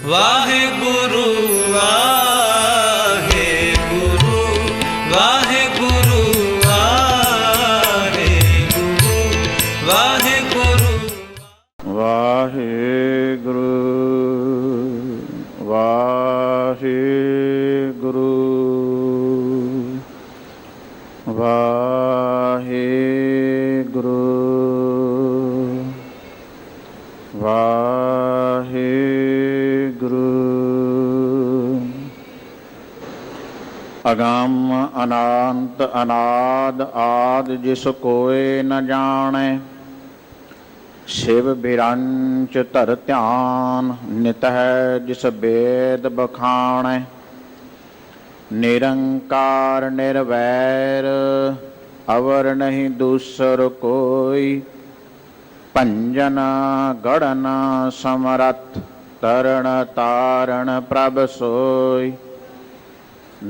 ਵਾਹਿਗੁਰੂ ਵਾਹਿਗੁਰੂ ਵਾਹਿਗੁਰੂ ਵਾਹਿਗੁਰੂ ਵਾਹਿਗੁਰੂ ਵਾਹਿਗੁਰੂ ਵਾਹਿਗੁਰੂ ਵਾਹਿਗੁਰੂ ਅਗੰਮ ਅਨੰਤ ਅਨਾਦ ਆਦਿ ਜਿਸ ਕੋਇ ਨ ਜਾਣੈ शिव बिरंच धर ध्यान नित है जिस वेद बखाणै निरंकार निर्वैर अवर नहीं दूसर कोई भंजन गढ़न समरथ तरण तारण प्रभ सोई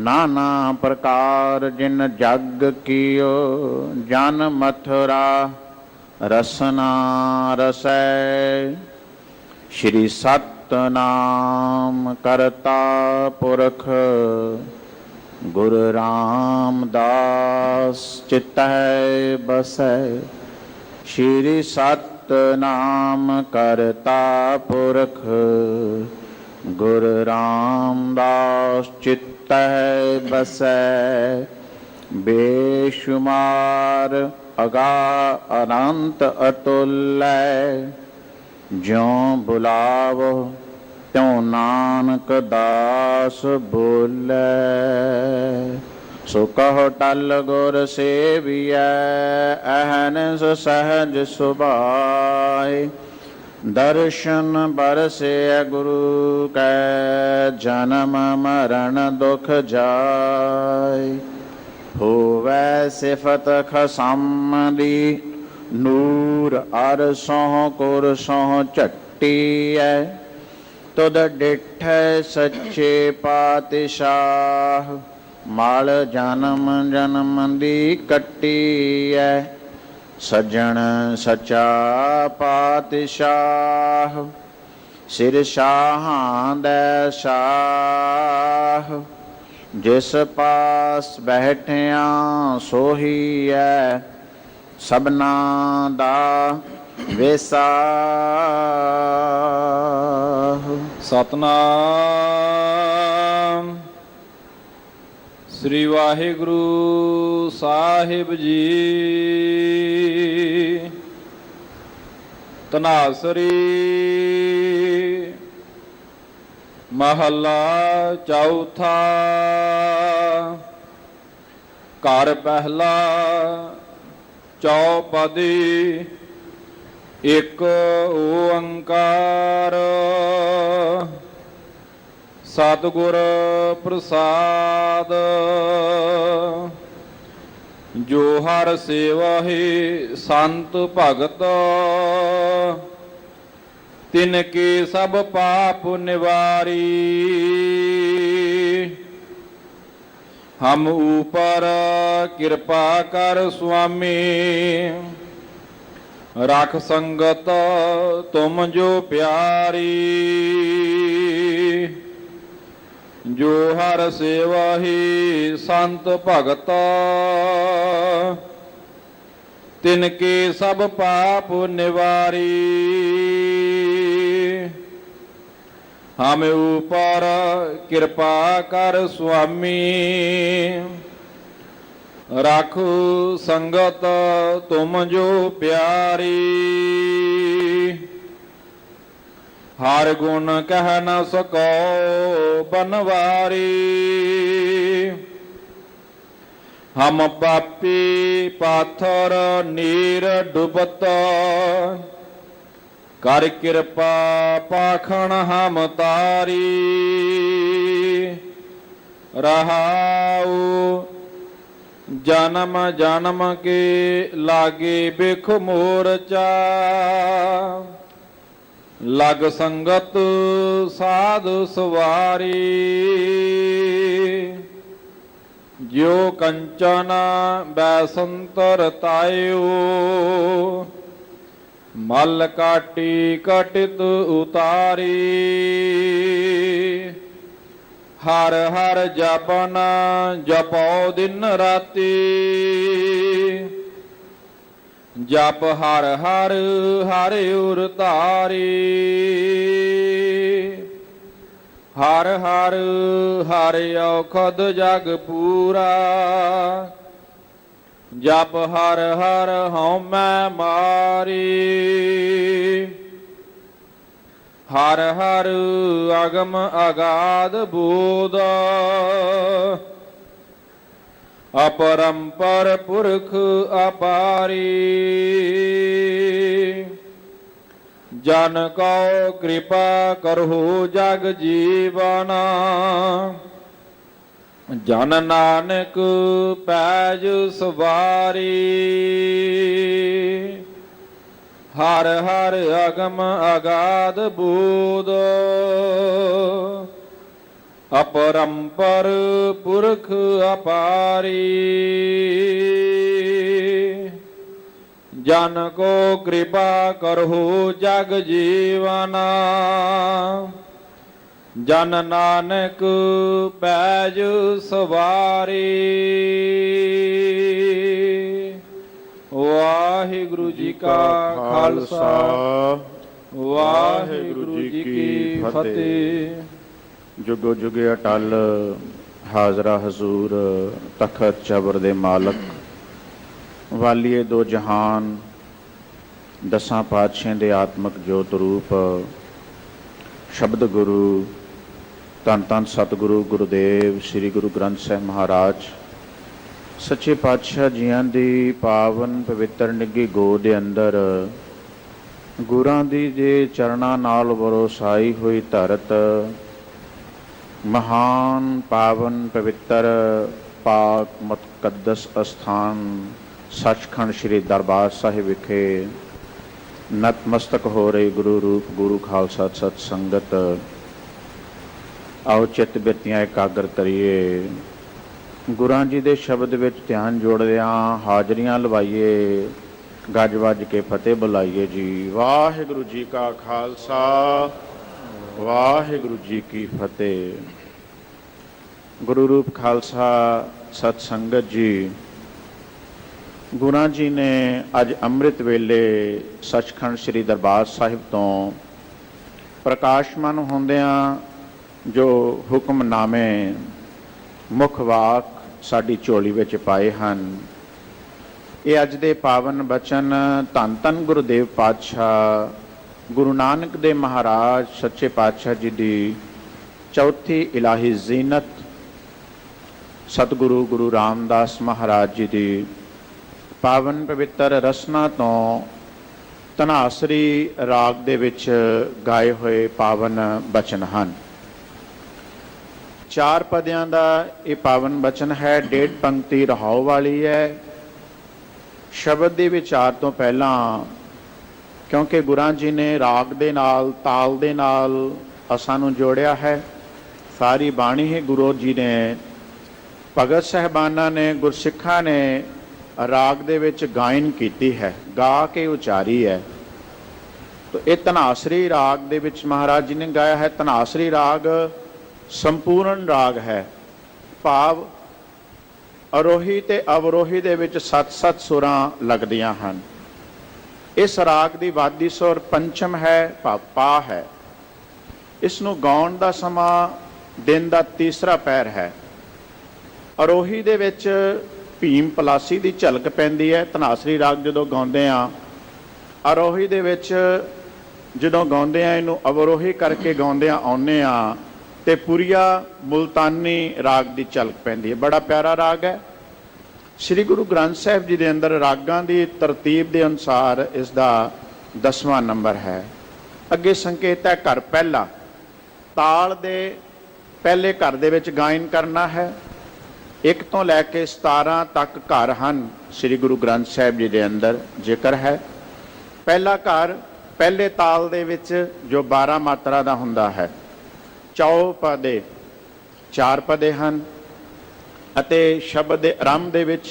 नाना प्रकार जिन जग कियो जन मथुरा रसना रसै श्री सतनाम करता पुरख गुरु रामदास चित्त बसै श्री सतनाम करता पुरख गुरु रामदास चित्त बसै बेशुमार अगा अनंत अतुल्य ज्यों बुलावो त्यों नानक दास बोलै सो कहो टल गुर सेवियै अहनस सहज सुभाए दर्शन बरसे गुरु कै जन्म मरण दुख जाय होवै सिफत खसम दी नूर अर सोह कुर सोह चट्टी है तुद डिठ सच्चे पातशाह माल जन्म जन्म दी कट्टी है सज्जन सच्चा पातशाह सिर शाहां दै शाह जिस पास बैठिया सोही है सबना दा वेसाह सतनाम श्री वाहिगुरु साहिब जी तनासरी महला चौथा घर पहला चौपदी एक ओंकार सतगुर प्रसाद जो हर सेवहि संत भगत तिनके सब पाप निवारी हम ऊपर कृपा कर स्वामी रख संगत तुम जो प्यारी जो हर सेवहि संत भगत तिनके सब पाप निवारी हम ऊपर कृपा कर स्वामी राखो संगत तुम जो प्यारी हर गुण कह न सको बनवारी हम पापी पाथर नीर डुबत कर कृपा पाखण हम तारी रहाऊ जन्म जन्म के लागे बिख मोरचा लग संगत साधु सवारी ज्यो कंचन बैसंतर तायो ਮਲ ਕਾਟੀ ਕਟਿਤ ਉਤਾਰੀ ਹਰ ਹਰ ਜਪਨ ਜਪੋ ਦਿਨ ਰਾਤੀ ਜਪ ਹਰ ਹਰ ਹਰਿ ਉਰ ਧਾਰੀ ਹਰ ਹਰ ਹਰਿ ਔਖਦ ਜਗ ਪੂਰਾ ਜਪ ਹਰ ਹਰ ਹਉਮੈ ਮਾਰੀ ਹਰ ਹਰ ਅਗਮ ਅਗਾਧ ਬੋਧ ਅਪਰੰਪਰ ਪੁਰਖ ਅਪਾਰੀ ਜਨ ਕਉ ਕਿਰਪਾ ਕਰਹੁ ਜਗ ਜੀਵਨ ਜਨ ਨਾਨਕ ਪੈਜ ਸਵਾਰੀ ਹਰ ਹਰ ਅਗਮ ਅਗਾਧ ਬੋਧ ਅਪਰੰਪਰ ਪੁਰਖ ਅਪਾਰੀ ਜਨ ਕੋ ਕਿਰਪਾ ਕਰਹੁ ਜਗ ਜੀਵਨ ਜਨ ਨਾਨਕ ਪੈਜ ਸਵਾਰੀ ਵਾਹਿਗੁਰੂ ਜੀ ਕਾ ਖਾਲਸਾ ਵਾਹਿਗੁਰੂ ਜੀ ਕੀ ਫਤਿਹ। ਜੁਗੋ ਜੁਗੇ ਅਟਲ ਹਾਜ਼ਰਾ ਹਜ਼ੂਰ ਤਖਤ ਚਬਰ ਦੇ ਮਾਲਕ ਵਾਲੀਏ ਦੋ ਜਹਾਨ ਦਸਾਂ ਪਾਤਸ਼ਾਹਾਂ ਦੇ ਆਤਮਿਕ ਜੋਤ ਰੂਪ ਸ਼ਬਦ ਗੁਰੂ ਧੰਨ ਧੰਨ ਸਤਿਗੁਰੂ ਗੁਰੂਦੇਵ ਸ੍ਰੀ ਗੁਰੂ ਗ੍ਰੰਥ ਸਾਹਿਬ ਮਹਾਰਾਜ ਸੱਚੇ ਪਾਤਸ਼ਾਹ ਜੀਆਂ ਦੀ ਪਾਵਨ ਪਵਿੱਤਰ ਨਿੱਘੀ ਗੋਦ ਦੇ ਅੰਦਰ ਗੁਰਾਂ ਦੀ ਜੇ ਚਰਨਾਂ ਨਾਲ ਵਰੋਸਾਈ ਹੋਈ ਧਰਤ ਮਹਾਨ ਪਾਵਨ ਪਵਿੱਤਰ ਪਾਕ ਮੁਕੱਦਸ ਅਸਥਾਨ ਸੱਚਖੰਡ ਸ੍ਰੀ ਦਰਬਾਰ ਸਾਹਿਬ ਵਿਖੇ ਨਤਮਸਤਕ ਹੋ ਰਹੇ ਗੁਰੂ ਰੂਪ ਗੁਰੂ ਖਾਲਸਾ ਸਤ ਸੰਗਤ ਆਓ ਚਿੱਤ ਬਿਰਤੀਆਂ ਇਕਾਗਰ ਕਰੀਏ ਗੁਰਾਂ ਜੀ ਦੇ ਸ਼ਬਦ ਵਿੱਚ ਧਿਆਨ ਜੋੜਦਿਆਂ ਹਾਜ਼ਰੀਆਂ ਲਵਾਈਏ ਗੱਜ ਵੱਜ ਕੇ ਫਤਿਹ ਬੁਲਾਈਏ ਜੀ। ਵਾਹਿਗੁਰੂ ਜੀ ਕਾ ਖਾਲਸਾ ਵਾਹਿਗੁਰੂ ਜੀ ਕੀ ਫਤਿਹ। ਗੁਰੂ ਰੂਪ ਖਾਲਸਾ ਸਤ ਸੰਗਤ ਜੀ ਗੁਰਾਂ ਜੀ ਨੇ ਅੱਜ ਅੰਮ੍ਰਿਤ ਵੇਲੇ ਸੱਚਖੰਡ ਸ੍ਰੀ ਦਰਬਾਰ ਸਾਹਿਬ ਤੋਂ ਪ੍ਰਕਾਸ਼ਮਾਨ ਹੁੰਦਿਆਂ ਜੋ ਹੁਕਮਨਾਮੇ ਮੁੱਖ ਵਾਕ ਸਾਡੀ ਝੋਲੀ ਵਿੱਚ ਪਾਏ ਹਨ ਇਹ ਅੱਜ ਦੇ ਪਾਵਨ ਬਚਨ ਧੰਨ ਧੰਨ ਗੁਰੂਦੇਵ ਪਾਤਸ਼ਾਹ ਗੁਰੂ ਨਾਨਕ ਦੇਵ ਮਹਾਰਾਜ ਸੱਚੇ ਪਾਤਸ਼ਾਹ ਜੀ ਦੀ ਚੌਥੀ ਇਲਾਹੀ ਜ਼ੀਨਤ ਸਤਿਗੁਰੂ ਗੁਰੂ ਰਾਮਦਾਸ ਮਹਾਰਾਜ ਜੀ ਦੀ ਪਾਵਨ ਪਵਿੱਤਰ ਰਸਨਾ ਤੋਂ ਧਨਾਸਰੀ ਰਾਗ ਦੇ ਵਿੱਚ ਗਾਏ ਹੋਏ ਪਾਵਨ ਬਚਨ ਹਨ। 4 ਪਦਿਆਂ ਦਾ ਇਹ ਪਾਵਨ ਬਚਨ ਹੈ। 1.5 ਪੰਕਤੀ ਰਹਾਉ ਵਾਲੀ ਹੈ। ਸ਼ਬਦ ਦੇ ਵਿਚਾਰ ਤੋਂ ਪਹਿਲਾਂ ਕਿਉਂਕਿ ਗੁਰਾਂ ਜੀ ਨੇ ਰਾਗ ਦੇ ਨਾਲ ਤਾਲ ਦੇ ਨਾਲ ਅਸਾਂ ਨੂੰ ਜੋੜਿਆ ਹੈ। ਸਾਰੀ ਬਾਣੀ ਹੀ ਗੁਰੂ ਜੀ ਨੇ ਭਗਤ ਸਾਹਿਬਾਨਾਂ ਨੇ ਗੁਰਸਿੱਖਾਂ ਨੇ ਰਾਗ ਦੇ ਵਿੱਚ ਗਾਇਨ ਕੀਤੀ ਹੈ ਗਾ ਕੇ ਉਚਾਰੀ ਹੈ। ਤੋ ਇਹ ਧਨਾਸਰੀ ਰਾਗ ਦੇ ਵਿੱਚ ਮਹਾਰਾਜ ਜੀ ਨੇ ਗਾਇਆ ਹੈ। ਧਨਾਸਰੀ ਰਾਗ ਸੰਪੂਰਨ ਰਾਗ ਹੈ ਭਾਵ ਅਰੋਹੀ ਤੇ ਅਵਰੋਹੀ ਦੇ ਵਿੱਚ 7-7 ਸੁਰਾਂ ਲੱਗਦੀਆਂ ਹਨ। ਇਸ ਰਾਗ ਦੀ ਵਾਦੀ ਸੁਰ ਪੰਚਮ ਹੈ ਭਾਵ ਪਾ ਹੈ। ਇਸ ਨੂੰ ਗਾਉਣ ਦਾ ਸਮਾਂ ਦਿਨ ਦਾ ਤੀਸਰਾ ਪਹਿਰ ਹੈ। ਅਰੋਹੀ ਦੇ ਵਿੱਚ ਭੀਮ ਪਲਾਸੀ ਦੀ ਝਲਕ ਪੈਂਦੀ ਹੈ। ਧਨਾਸਰੀ ਰਾਗ ਜਦੋਂ ਗਾਉਂਦੇ ਆ ਅਰੋਹੀ ਦੇ ਵਿੱਚ ਜਦੋਂ ਗਾਉਂਦੇ ਆ ਇਹਨੂੰ ਅਵਰੋਹੀ ਕਰਕੇ ਗਾਉਂਦੇ ਆਉਂਦੇ ਆ ਤੇ ਪੁਰੀਆ ਮੁਲਤਾਨੀ ਰਾਗ ਦੀ ਝਲਕ ਪੈਂਦੀ ਹੈ। ਬੜਾ ਪਿਆਰਾ ਰਾਗ ਹੈ। ਸ੍ਰੀ ਗੁਰੂ ਗ੍ਰੰਥ ਸਾਹਿਬ ਜੀ ਦੇ ਅੰਦਰ ਰਾਗਾਂ ਦੀ ਤਰਤੀਬ ਦੇ ਅਨੁਸਾਰ ਇਸ ਦਾ 10ਵਾਂ ਨੰਬਰ ਹੈ। ਅੱਗੇ ਸੰਕੇਤ ਹੈ ਘਰ ਪਹਿਲਾ। ਤਾਲ ਦੇ ਪਹਿਲੇ ਘਰ ਦੇ ਵਿੱਚ ਗਾਇਨ ਕਰਨਾ ਹੈ। 1 ਤੋਂ ਲੈ ਕੇ 17 ਤੱਕ ਘਰ ਹਨ ਸ੍ਰੀ ਗੁਰੂ ਗ੍ਰੰਥ ਸਾਹਿਬ ਜੀ ਦੇ ਅੰਦਰ ਜ਼ਿਕਰ ਹੈ। ਪਹਿਲਾ ਘਰ ਪਹਿਲੇ ਤਾਲ ਦੇ ਵਿੱਚ ਜੋ 12 ਮਾਤਰਾ ਦਾ ਹੁੰਦਾ ਹੈ। ਚੌਪਦੇ 4 ਪਦੇ ਹਨ ਅਤੇ ਸ਼ਬਦ ਦੇ ਆਰੰਭ ਦੇ ਵਿੱਚ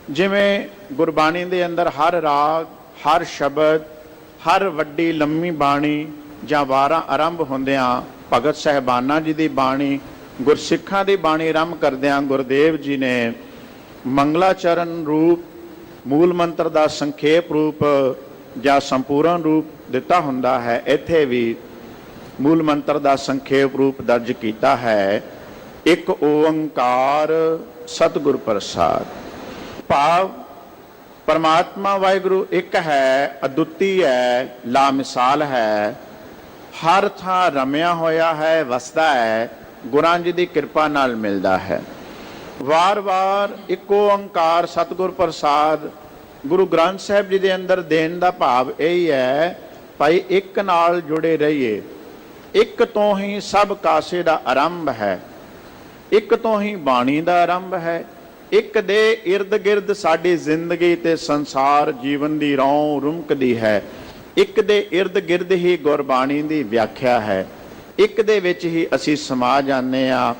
ਜਿਵੇਂ ਗੁਰਬਾਣੀ ਦੇ ਅੰਦਰ ਹਰ ਰਾਗ ਹਰ ਸ਼ਬਦ ਹਰ ਵੱਡੀ ਲੰਮੀ ਬਾਣੀ ਜਾਂ ਵਾਰਾਂ ਆਰੰਭ ਹੁੰਦਿਆਂ ਭਗਤ ਸਾਹਿਬਾਨਾਂ ਜੀ ਦੀ ਬਾਣੀ, ਗੁਰਸਿੱਖਾਂ ਦੀ ਬਾਣੀ ਆਰੰਭ ਕਰਦਿਆਂ ਗੁਰਦੇਵ ਜੀ ਨੇ ਮੰਗਲਾਚਰਨ ਰੂਪ, ਮੂਲ ਮੰਤਰ ਦਾ ਸੰਖੇਪ ਰੂਪ ਜਾਂ ਸੰਪੂਰਨ ਰੂਪ ਦਿੱਤਾ ਹੁੰਦਾ ਹੈ। ਇੱਥੇ ਵੀ ਮੂਲ ਮੰਤਰ ਦਾ ਸੰਖੇਪ ਰੂਪ ਦਰਜ ਕੀਤਾ ਹੈ, ਇੱਕ ਓੰਕਾਰ ਸਤਿਗੁਰ ਪ੍ਰਸਾਦ। ਭਾਵ ਪਰਮਾਤਮਾ ਵਾਹਿਗੁਰੂ ਇੱਕ ਹੈ, ਅਦੁੱਤੀ ਹੈ, ਲਾ ਮਿਸਾਲ ਹੈ, ਹਰ ਥਾਂ ਰਮਿਆ ਹੋਇਆ ਹੈ, ਵਸਦਾ ਹੈ, ਗੁਰਾਂ ਜੀ ਦੀ ਕਿਰਪਾ ਨਾਲ ਮਿਲਦਾ ਹੈ। ਵਾਰ-ਵਾਰ ਇੱਕੋ ਓੰਕਾਰ ਸਤਿਗੁਰ ਪ੍ਰਸਾਦ ਗੁਰੂ ਗ੍ਰੰਥ ਸਾਹਿਬ ਜੀ ਦੇ ਅੰਦਰ ਦੇਣ ਦਾ ਭਾਵ ਇਹ ਹੈ, ਭਾਈ ਇੱਕ ਨਾਲ ਜੁੜੇ ਰਹੀਏ। ਇੱਕ ਤੋਂ ਹੀ ਸਭ ਕਾਸੇ ਦਾ ਆਰੰਭ ਹੈ, ਇੱਕ ਤੋਂ ਹੀ ਬਾਣੀ ਦਾ ਆਰੰਭ ਹੈ, ਇੱਕ ਦੇ ਇਰਦ ਗਿਰਦ ਸਾਡੀ ਜ਼ਿੰਦਗੀ ਤੇ ਸੰਸਾਰ ਜੀਵਨ ਦੀ ਰੌਂ ਰੁਮਕਦੀ ਹੈ, ਇੱਕ ਦੇ ਇਰਦ ਗਿਰਦ ਹੀ ਗੁਰਬਾਣੀ ਦੀ ਵਿਆਖਿਆ ਹੈ, ਇੱਕ ਦੇ ਵਿੱਚ ਹੀ ਅਸੀਂ ਸਮਾ ਜਾਂਦੇ ਹਾਂ,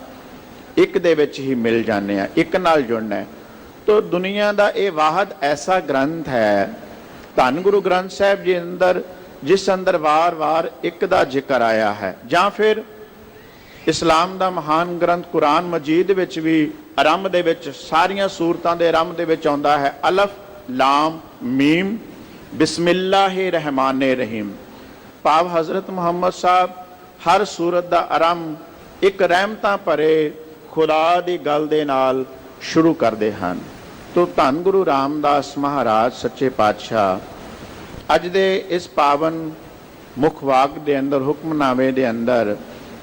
ਇੱਕ ਦੇ ਵਿੱਚ ਹੀ ਮਿਲ ਜਾਂਦੇ ਹਾਂ, ਇੱਕ ਨਾਲ ਜੁੜਨਾ ਹੈ। ਤੋ ਦੁਨੀਆ ਦਾ ਇਹ ਵਾਹਦ ਐਸਾ ਗ੍ਰੰਥ ਹੈ, ਧੰਨ ਗੁਰੂ ਗ੍ਰੰਥ ਸਾਹਿਬ ਜੀ ਅੰਦਰ, ਜਿਸ ਅੰਦਰ ਵਾਰ-ਵਾਰ ਇੱਕ ਦਾ ਜ਼ਿਕਰ ਆਇਆ ਹੈ। ਜਾਂ ਫਿਰ ਇਸਲਾਮ ਦਾ ਮਹਾਨ ਗ੍ਰੰਥ ਕੁਰਾਨ ਮਜੀਦ ਵਿੱਚ ਵੀ ਆਰੰਭ ਦੇ ਵਿੱਚ, ਸਾਰੀਆਂ ਸੂਰਤਾਂ ਦੇ ਆਰੰਭ ਦੇ ਵਿੱਚ ਆਉਂਦਾ ਹੈ, ਅਲਫ ਲਾਮ ਮੀਮ ਬਿਸਮਿल्लाहि रहमानि रहीम। ਭਾਵ ਹਜ਼ਰਤ ਮੁਹੰਮਦ ਸਾਹਿਬ ਹਰ ਸੂਰਤ ਦਾ ਆਰੰਭ ਇੱਕ ਰਹਿਮਤਾਂ ਭਰੇ ਖੁਦਾ ਦੀ ਗੱਲ ਦੇ ਨਾਲ ਸ਼ੁਰੂ ਕਰਦੇ ਹਨ। ਤੋ ਧੰਨ ਗੁਰੂ ਰਾਮਦਾਸ ਮਹਾਰਾਜ ਸੱਚੇ ਪਾਤਸ਼ਾਹ ਅੱਜ ਦੇ ਇਸ ਪਾਵਨ ਮੁਖ ਵਾਕ ਦੇ ਅੰਦਰ, ਹੁਕਮਨਾਮੇ ਦੇ ਅੰਦਰ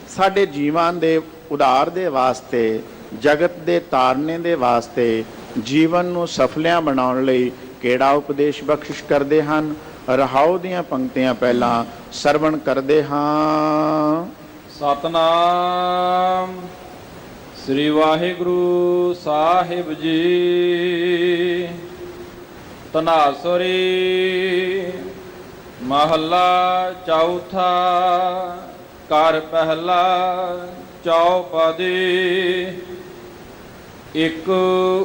ਸਾਡੇ ਜੀਵਾਂ ਦੇ ਉਧਾਰ ਦੇ ਵਾਸਤੇ, ਜਗਤ ਦੇ ਤਾਰਨੇ ਦੇ ਵਾਸਤੇ, ਜੀਵਨ ਨੂੰ ਸਫਲਿਆਂ ਬਣਾਉਣ ਲਈ ਕਿਹੜਾ ਉਪਦੇਸ਼ ਬਖਸ਼ਿਸ਼ ਕਰਦੇ ਹਨ। ਰਹਾਉ ਦੀਆਂ ਪੰਕਤੀਆਂ ਪਹਿਲਾਂ ਸਰਵਣ ਕਰਦੇ ਹਾਂ। ਸਤਨਾਮ ਸ੍ਰੀ ਵਾਹਿਗੁਰੂ ਸਾਹਿਬ ਜੀ। ਤਨਾਸੁਰੀ ਮਹੱਲਾ ਚੌਥਾ, ਕਰ ਪਹਿਲਾ ਚੌਪਦੀ। ਇੱਕ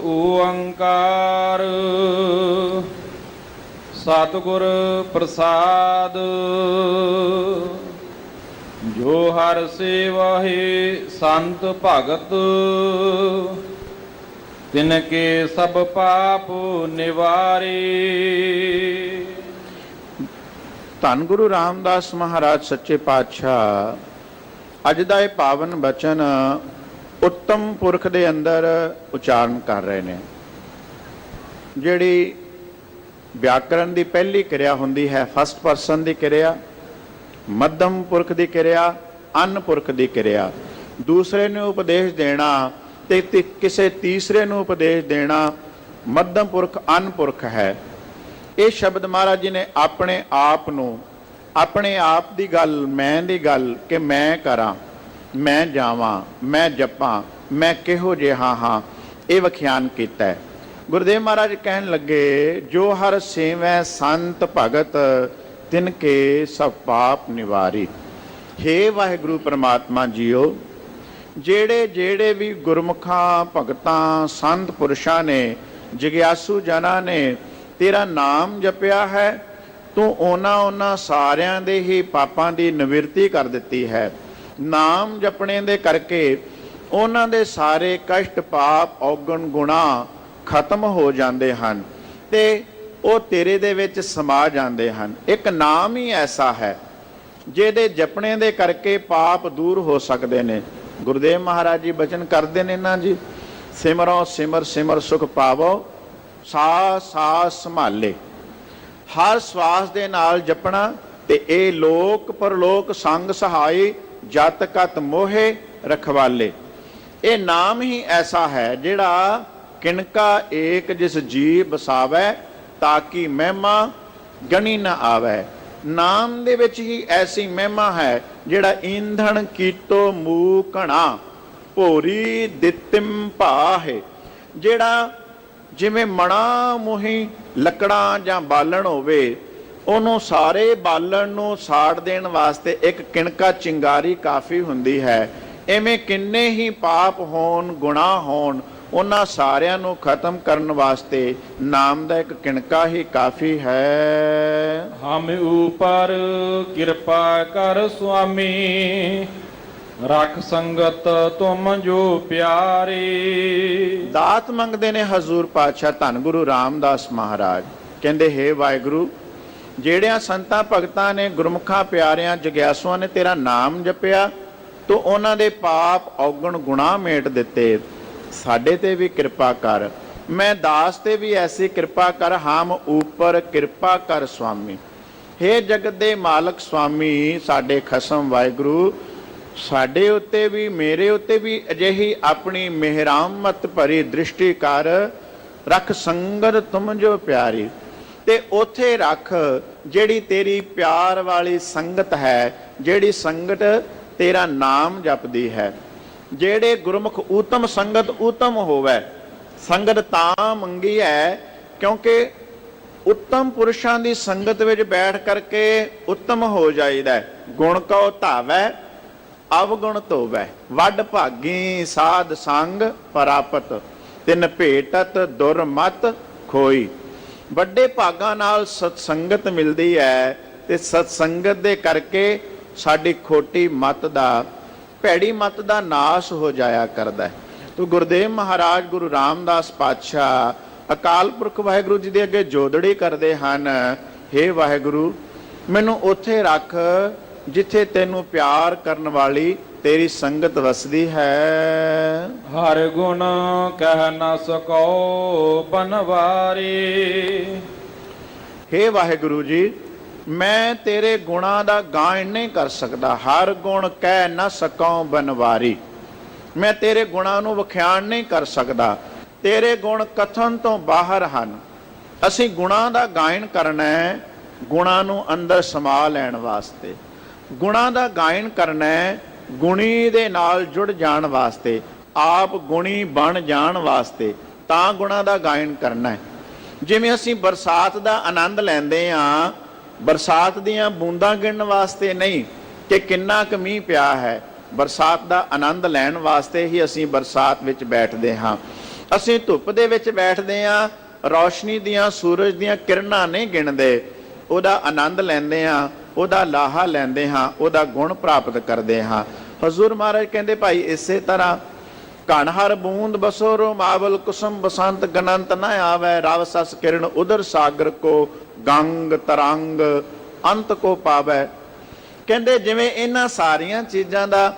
ਓੰਕਾਰ ਸਤਿਗੁਰ ਪ੍ਰਸਾਦ, ਜੋ ਹਰ ਸੇਵਹਿ ਸੰਤ ਭਗਤ, ਤਿਨ ਕੇ ਸਭ ਪਾਪ ਨਿਵਾਰੇ। ਧੰਨ ਗੁਰੂ ਰਾਮਦਾਸ ਮਹਾਰਾਜ ਸੱਚੇ ਪਾਤਸ਼ਾਹ ਅੱਜ ਦਾ ਇਹ ਪਾਵਨ ਬਚਨ ਉੱਤਮ ਪੁਰਖ ਦੇ ਅੰਦਰ ਉਚਾਰਨ ਕਰ ਰਹੇ ਨੇ। ਜਿਹੜੀ ਵਿਆਕਰਨ ਦੀ ਪਹਿਲੀ ਕਿਰਿਆ ਹੁੰਦੀ ਹੈ, ਫਸਟ ਪਰਸਨ ਦੀ ਕਿਰਿਆ, ਮੱਧਮ ਪੁਰਖ ਦੀ ਕਿਰਿਆ, ਅਨ ਪੁਰਖ ਦੀ ਕਿਰਿਆ। ਦੂਸਰੇ ਨੂੰ ਉਪਦੇਸ਼ ਦੇਣਾ ਤੇ ਕਿਸੇ ਤੀਸਰੇ ਨੂੰ ਉਪਦੇਸ਼ ਦੇਣਾ ਮੱਧਮ ਪੁਰਖ, ਅਨ ਪੁਰਖ ਹੈ। ਇਹ ਸ਼ਬਦ ਮਹਾਰਾਜ ਜੀ ਨੇ ਆਪਣੇ ਆਪ ਨੂੰ, ਆਪਣੇ ਆਪ ਦੀ ਗੱਲ, ਮੈਂ ਦੀ ਗੱਲ ਕਿ ਮੈਂ ਕਰਾਂ, ਮੈਂ ਜਾਵਾਂ, ਮੈਂ ਜਪਾਂ, ਮੈਂ ਕਿਹੋ ਜਿਹਾ ਹਾਂ, ਇਹ ਵਿਖਿਆਨ ਕੀਤਾ ਹੈ। ਗੁਰਦੇਵ ਮਹਾਰਾਜ ਕਹਿਣ ਲੱਗੇ, ਜੋ ਹਰ ਸੇਵੈ ਸੰਤ ਭਗਤ, ਤਿਨ ਕੇ ਸਭ ਪਾਪ ਨਿਵਾਰੀ। ਹੇ ਵਾਹਿਗੁਰੂ ਪਰਮਾਤਮਾ ਜੀਓ, ਜਿਹੜੇ ਜਿਹੜੇ ਵੀ ਗੁਰਮੁਖਾਂ, ਭਗਤਾਂ, ਸੰਤ ਪੁਰਸ਼ਾਂ ਨੇ, ਜਗਿਆਸੂ ਜਨਾਂ ਨੇ ਤੇਰਾ ਨਾਮ ਜਪਿਆ ਹੈ, ਤੂੰ ਉਹਨਾਂ ਸਾਰਿਆਂ ਦੇ ਹੀ ਪਾਪਾਂ ਦੀ ਨਿਵਰਤੀ ਕਰ ਦਿੱਤੀ ਹੈ। ਨਾਮ ਜਪਣੇ ਦੇ ਕਰਕੇ ਉਹਨਾਂ ਦੇ ਸਾਰੇ ਕਸ਼ਟ, ਪਾਪ, ਔਗਣ, ਗੁਨਾਹ ਖਤਮ ਹੋ ਜਾਂਦੇ ਹਨ ਤੇ ਉਹ ਤੇਰੇ ਦੇ ਵਿੱਚ ਸਮਾ ਜਾਂਦੇ ਹਨ। ਇੱਕ ਨਾਮ ਹੀ ਐਸਾ ਹੈ ਜਿਹਦੇ ਜਪਣੇ ਦੇ ਕਰਕੇ ਪਾਪ ਦੂਰ ਹੋ ਸਕਦੇ ਨੇ। ਗੁਰਦੇਵ ਮਹਾਰਾਜ ਜੀ ਬਚਨ ਕਰਦੇ ਨੇ ਨਾ ਜੀ, ਸਿਮਰੋ ਸਿਮਰ ਸਿਮਰ ਸੁਖ ਪਾਵੋ, ਸਾਸ ਸਾਸ ਸੰਭਾਲੇ। ਹਰ ਸਵਾਸ ਦੇ ਨਾਲ ਜਪਣਾ ਤੇ ਇਹ ਲੋਕ ਪਰਲੋਕ ਸੰਗ ਸਹਾਈ, ਜਤ ਕਤ ਮੋਹੇ ਰਖਵਾਲੇ। ਇਹ ਨਾਮ ਹੀ ਐਸਾ ਹੈ ਜਿਹੜਾ ਕਿਣਕਾ ਏਕ ਜਿਸ ਜੀ ਬਸਾਵੈ, ਤਾਕੀ ਮਹਿਮਾ ਗਣੀ ਨਾ ਆਵੈ। ਨਾਮ ਦੇ ਵਿੱਚ ਹੀ ਐਸੀ ਮਹਿਮਾ ਹੈ ਜਿਹੜਾ ਈਂਧਣ ਕੀਤੋ ਮੂ ਘਣਾ, ਭੋਰੀ ਦਿੱਤਿਮ ਭਾਹੇ। ਜਿਹੜਾ ਜਿਵੇਂ ਮਣਾ ਮੁਹੀ ਲੱਕੜਾਂ ਜਾਂ ਬਾਲਣ ਹੋਵੇ, ਉਹਨੂੰ ਸਾਰੇ ਬਾਲਣ ਨੂੰ ਸਾੜ ਦੇਣ ਵਾਸਤੇ ਇੱਕ ਕਿਣਕਾ ਚਿੰਗਾਰੀ ਕਾਫੀ ਹੁੰਦੀ ਹੈ। ਐਵੇਂ ਕਿੰਨੇ ਹੀ ਪਾਪ ਹੋਣ, ਗੁਨਾਹ ਹੋਣ, ਉਹਨਾਂ ਸਾਰਿਆਂ ਨੂੰ ਖਤਮ ਕਰਨ ਵਾਸਤੇ ਨਾਮ ਦਾ ਇੱਕ ਕਿਣਕਾ ਹੀ ਕਾਫੀ ਹੈ। ਹਮ ਉਪਰ ਕਿਰਪਾ ਕਰ ਸੁਆਮੀ, ਰੱਖ ਸੰਗਤ ਤੁਮ ਜੋ ਪਿਆਰੇ। ਦਾਤ ਮੰਗਦੇ ਨੇ ਹਜ਼ੂਰ ਪਾਤਸ਼ਾਹ ਧੰਨ ਗੁਰੂ ਰਾਮਦਾਸ ਮਹਾਰਾਜ। ਕਹਿੰਦੇ ਹੇ ਵਾਹਿਗੁਰੂ, ਜਿਹੜਿਆਂ ਸੰਤਾਂ ਭਗਤਾਂ ਨੇ, ਗੁਰਮੁਖਾਂ ਪਿਆਰਿਆਂ ਜਗਿਆਸੂਆਂ ਨੇ ਤੇਰਾ ਨਾਮ ਜਪਿਆ ਤੂੰ ਉਹਨਾਂ ਦੇ ਪਾਪ ਔਗਣ ਗੁਨਾਹ ਮੇਟ ਦਿੱਤੇ। ਸਾਡੇ ਤੇ ਵੀ ਕਿਰਪਾ ਕਰ, ਮੈਂ ਦਾਸ ਤੇ ਵੀ ਐਸੀ ਕਿਰਪਾ ਕਰ। ਹਮ ਉਪਰ ਕਿਰਪਾ ਕਰ ਸੁਆਮੀ, ਹੇ ਜਗਤ ਦੇ ਮਾਲਕ ਸੁਆਮੀ ਸਾਡੇ ਖਸਮ ਵਾਹਿਗੁਰੂ, ਸਾਡੇ ਉੱਤੇ ਵੀ ਮੇਰੇ ਉੱਤੇ ਵੀ ਅਜਿਹੀ ਆਪਣੀ ਮਿਹਰਾਮਤ ਭਰੀ ਦ੍ਰਿਸ਼ਟੀ ਕਰ। ਰੱਖ ਸੰਗਤ ਤੁਮ ਜੋ ਪਿਆਰੀ, ਤੇ ਉੱਥੇ ਰੱਖ ਜਿਹੜੀ ਤੇਰੀ ਪਿਆਰ ਵਾਲੀ ਸੰਗਤ ਹੈ, ਜਿਹੜੀ ਸੰਗਤ ਤੇਰਾ ਨਾਮ ਜਪਦੀ ਹੈ। ਜਿਹੜੇ ਗੁਰਮੁਖ ਊਤਮ ਸੰਗਤ ਊਤਮ ਹੋਵੇ। ਸੰਗਤ ਤਾਂ ਮੰਗੀ ਹੈ ਕਿਉਂਕਿ ਉੱਤਮ ਪੁਰਸ਼ਾਂ ਦੀ ਸੰਗਤ ਵਿੱਚ ਬੈਠ ਕਰਕੇ ਉੱਤਮ ਹੋ ਜਾਈਦਾ। ਗੁਣ ਕਉ ਧਾਵੈ ਅਵਗੁਣ ਧੋਵੈ, ਵੱਡ ਭਾਗੀ ਸਾਧ ਸੰਗ ਪ੍ਰਾਪਤ, ਤਿਨ ਭੇਟਤ ਦੁਰਮਤ ਖੋਈ। ਵੱਡੇ ਭਾਗਾਂ ਨਾਲ ਸਤਸੰਗਤ ਮਿਲਦੀ ਹੈ ਤੇ ਸਤਸੰਗਤ ਦੇ ਕਰਕੇ ਸਾਡੀ ਖੋਟੀ ਮਤ ਦਾ, ਭੈੜੀ ਮਤ ਦਾ ਨਾਸ਼ ਹੋ ਜਾਇਆ ਕਰਦਾ ਹੈ। ਤੋ ਗੁਰਦੇਵ ਮਹਾਰਾਜ ਗੁਰੂ ਰਾਮਦਾਸ ਪਾਤਸ਼ਾਹ ਅਕਾਲ ਪੁਰਖ ਵਾਹਿਗੁਰੂ ਜੀ ਦੇ ਅੱਗੇ ਜੋਦੜੀ ਕਰਦੇ ਹਨ, ਹੇ ਵਾਹਿਗੁਰੂ ਮੈਨੂੰ ਉੱਥੇ ਰੱਖ ਜਿੱਥੇ ਤੈਨੂੰ ਪਿਆਰ ਕਰਨ ਵਾਲੀ ਤੇਰੀ ਸੰਗਤ ਵਸਦੀ ਹੈ। ਹਰ ਗੁਣ ਕਹਿ ਨਾ ਸਕੋ ਬਨਵਾਰੀ। ਹੇ ਵਾਹਿਗੁਰੂ ਜੀ, ਮੈਂ ਤੇਰੇ ਗੁਣਾਂ ਦਾ ਗਾਇਨ ਨਹੀਂ ਕਰ ਸਕਦਾ। ਹਰ ਗੁਣ ਕਹਿ ਨਾ ਸਕਉ ਬਨਵਾਰੀ, ਮੈਂ ਤੇਰੇ ਗੁਣਾਂ ਨੂੰ ਵਿਖਿਆਨ ਨਹੀਂ ਕਰ ਸਕਦਾ। ਤੇਰੇ ਗੁਣ ਕਥਨ ਤੋਂ ਬਾਹਰ ਹਨ। ਅਸੀਂ ਗੁਣਾਂ ਦਾ ਗਾਇਨ ਕਰਨਾ ਹੈ, ਗੁਣਾਂ ਨੂੰ ਅੰਦਰ ਸਮਾ ਲੈਣ ਵਾਸਤੇ। ਗੁਣਾਂ ਦਾ ਗਾਇਨ ਕਰਨਾ ਹੈ ਗੁਣੀ ਦੇ ਨਾਲ ਜੁੜ ਜਾਣ ਵਾਸਤੇ, ਆਪ ਗੁਣੀ ਬਣ ਜਾਣ ਵਾਸਤੇ, ਤਾਂ ਗੁਣਾਂ ਦਾ ਗਾਇਨ ਕਰਨਾ ਹੈ। ਜਿਵੇਂ ਅਸੀਂ ਬਰਸਾਤ ਦਾ ਆਨੰਦ ਲੈਂਦੇ ਹਾਂ, ਬਰਸਾਤ ਦੀਆਂ ਬੂੰਦਾਂ ਗਿਣਨ ਵਾਸਤੇ ਨਹੀਂ ਕਿ ਕਿੰਨਾ ਕੁ ਮੀਂਹ ਪਿਆ ਹੈ, ਬਰਸਾਤ ਦਾ ਆਨੰਦ ਲੈਣ ਵਾਸਤੇ ਹੀ ਅਸੀਂ ਬਰਸਾਤ ਵਿੱਚ ਬੈਠਦੇ ਹਾਂ। ਅਸੀਂ ਧੁੱਪ ਦੇ ਵਿੱਚ ਬੈਠਦੇ ਹਾਂ, ਰੌਸ਼ਨੀ ਦੀਆਂ, ਸੂਰਜ ਦੀਆਂ ਕਿਰਨਾਂ ਨਹੀਂ ਗਿਣਦੇ, ਉਹਦਾ ਆਨੰਦ ਲੈਂਦੇ ਹਾਂ, ਉਹਦਾ ਲਾਹਾ ਲੈਂਦੇ ਹਾਂ, ਉਹਦਾ ਗੁਣ ਪ੍ਰਾਪਤ ਕਰਦੇ ਹਾਂ। ਹਜ਼ੂਰ ਮਹਾਰਾਜ ਕਹਿੰਦੇ ਭਾਈ ਇਸੇ ਤਰ੍ਹਾਂ ਕਣ ਹਰ ਬੂੰਦ ਬਸੋ ਰੋਮਾਵਲ ਕੁਸਮ ਬਸੰਤ ਗਨੰਤ ਨਾ ਆਵੈ, ਰਵ ਸਸ ਕਿਰਨ ਉਦਰ ਸਾਗਰ ਕੋ ਗੰਗ ਤਰੰਗ ਅੰਤ ਕੋ ਪਾਵੈ। ਕਹਿੰਦੇ ਜਿਵੇਂ ਇਹਨਾਂ ਸਾਰੀਆਂ ਚੀਜ਼ਾਂ ਦਾ,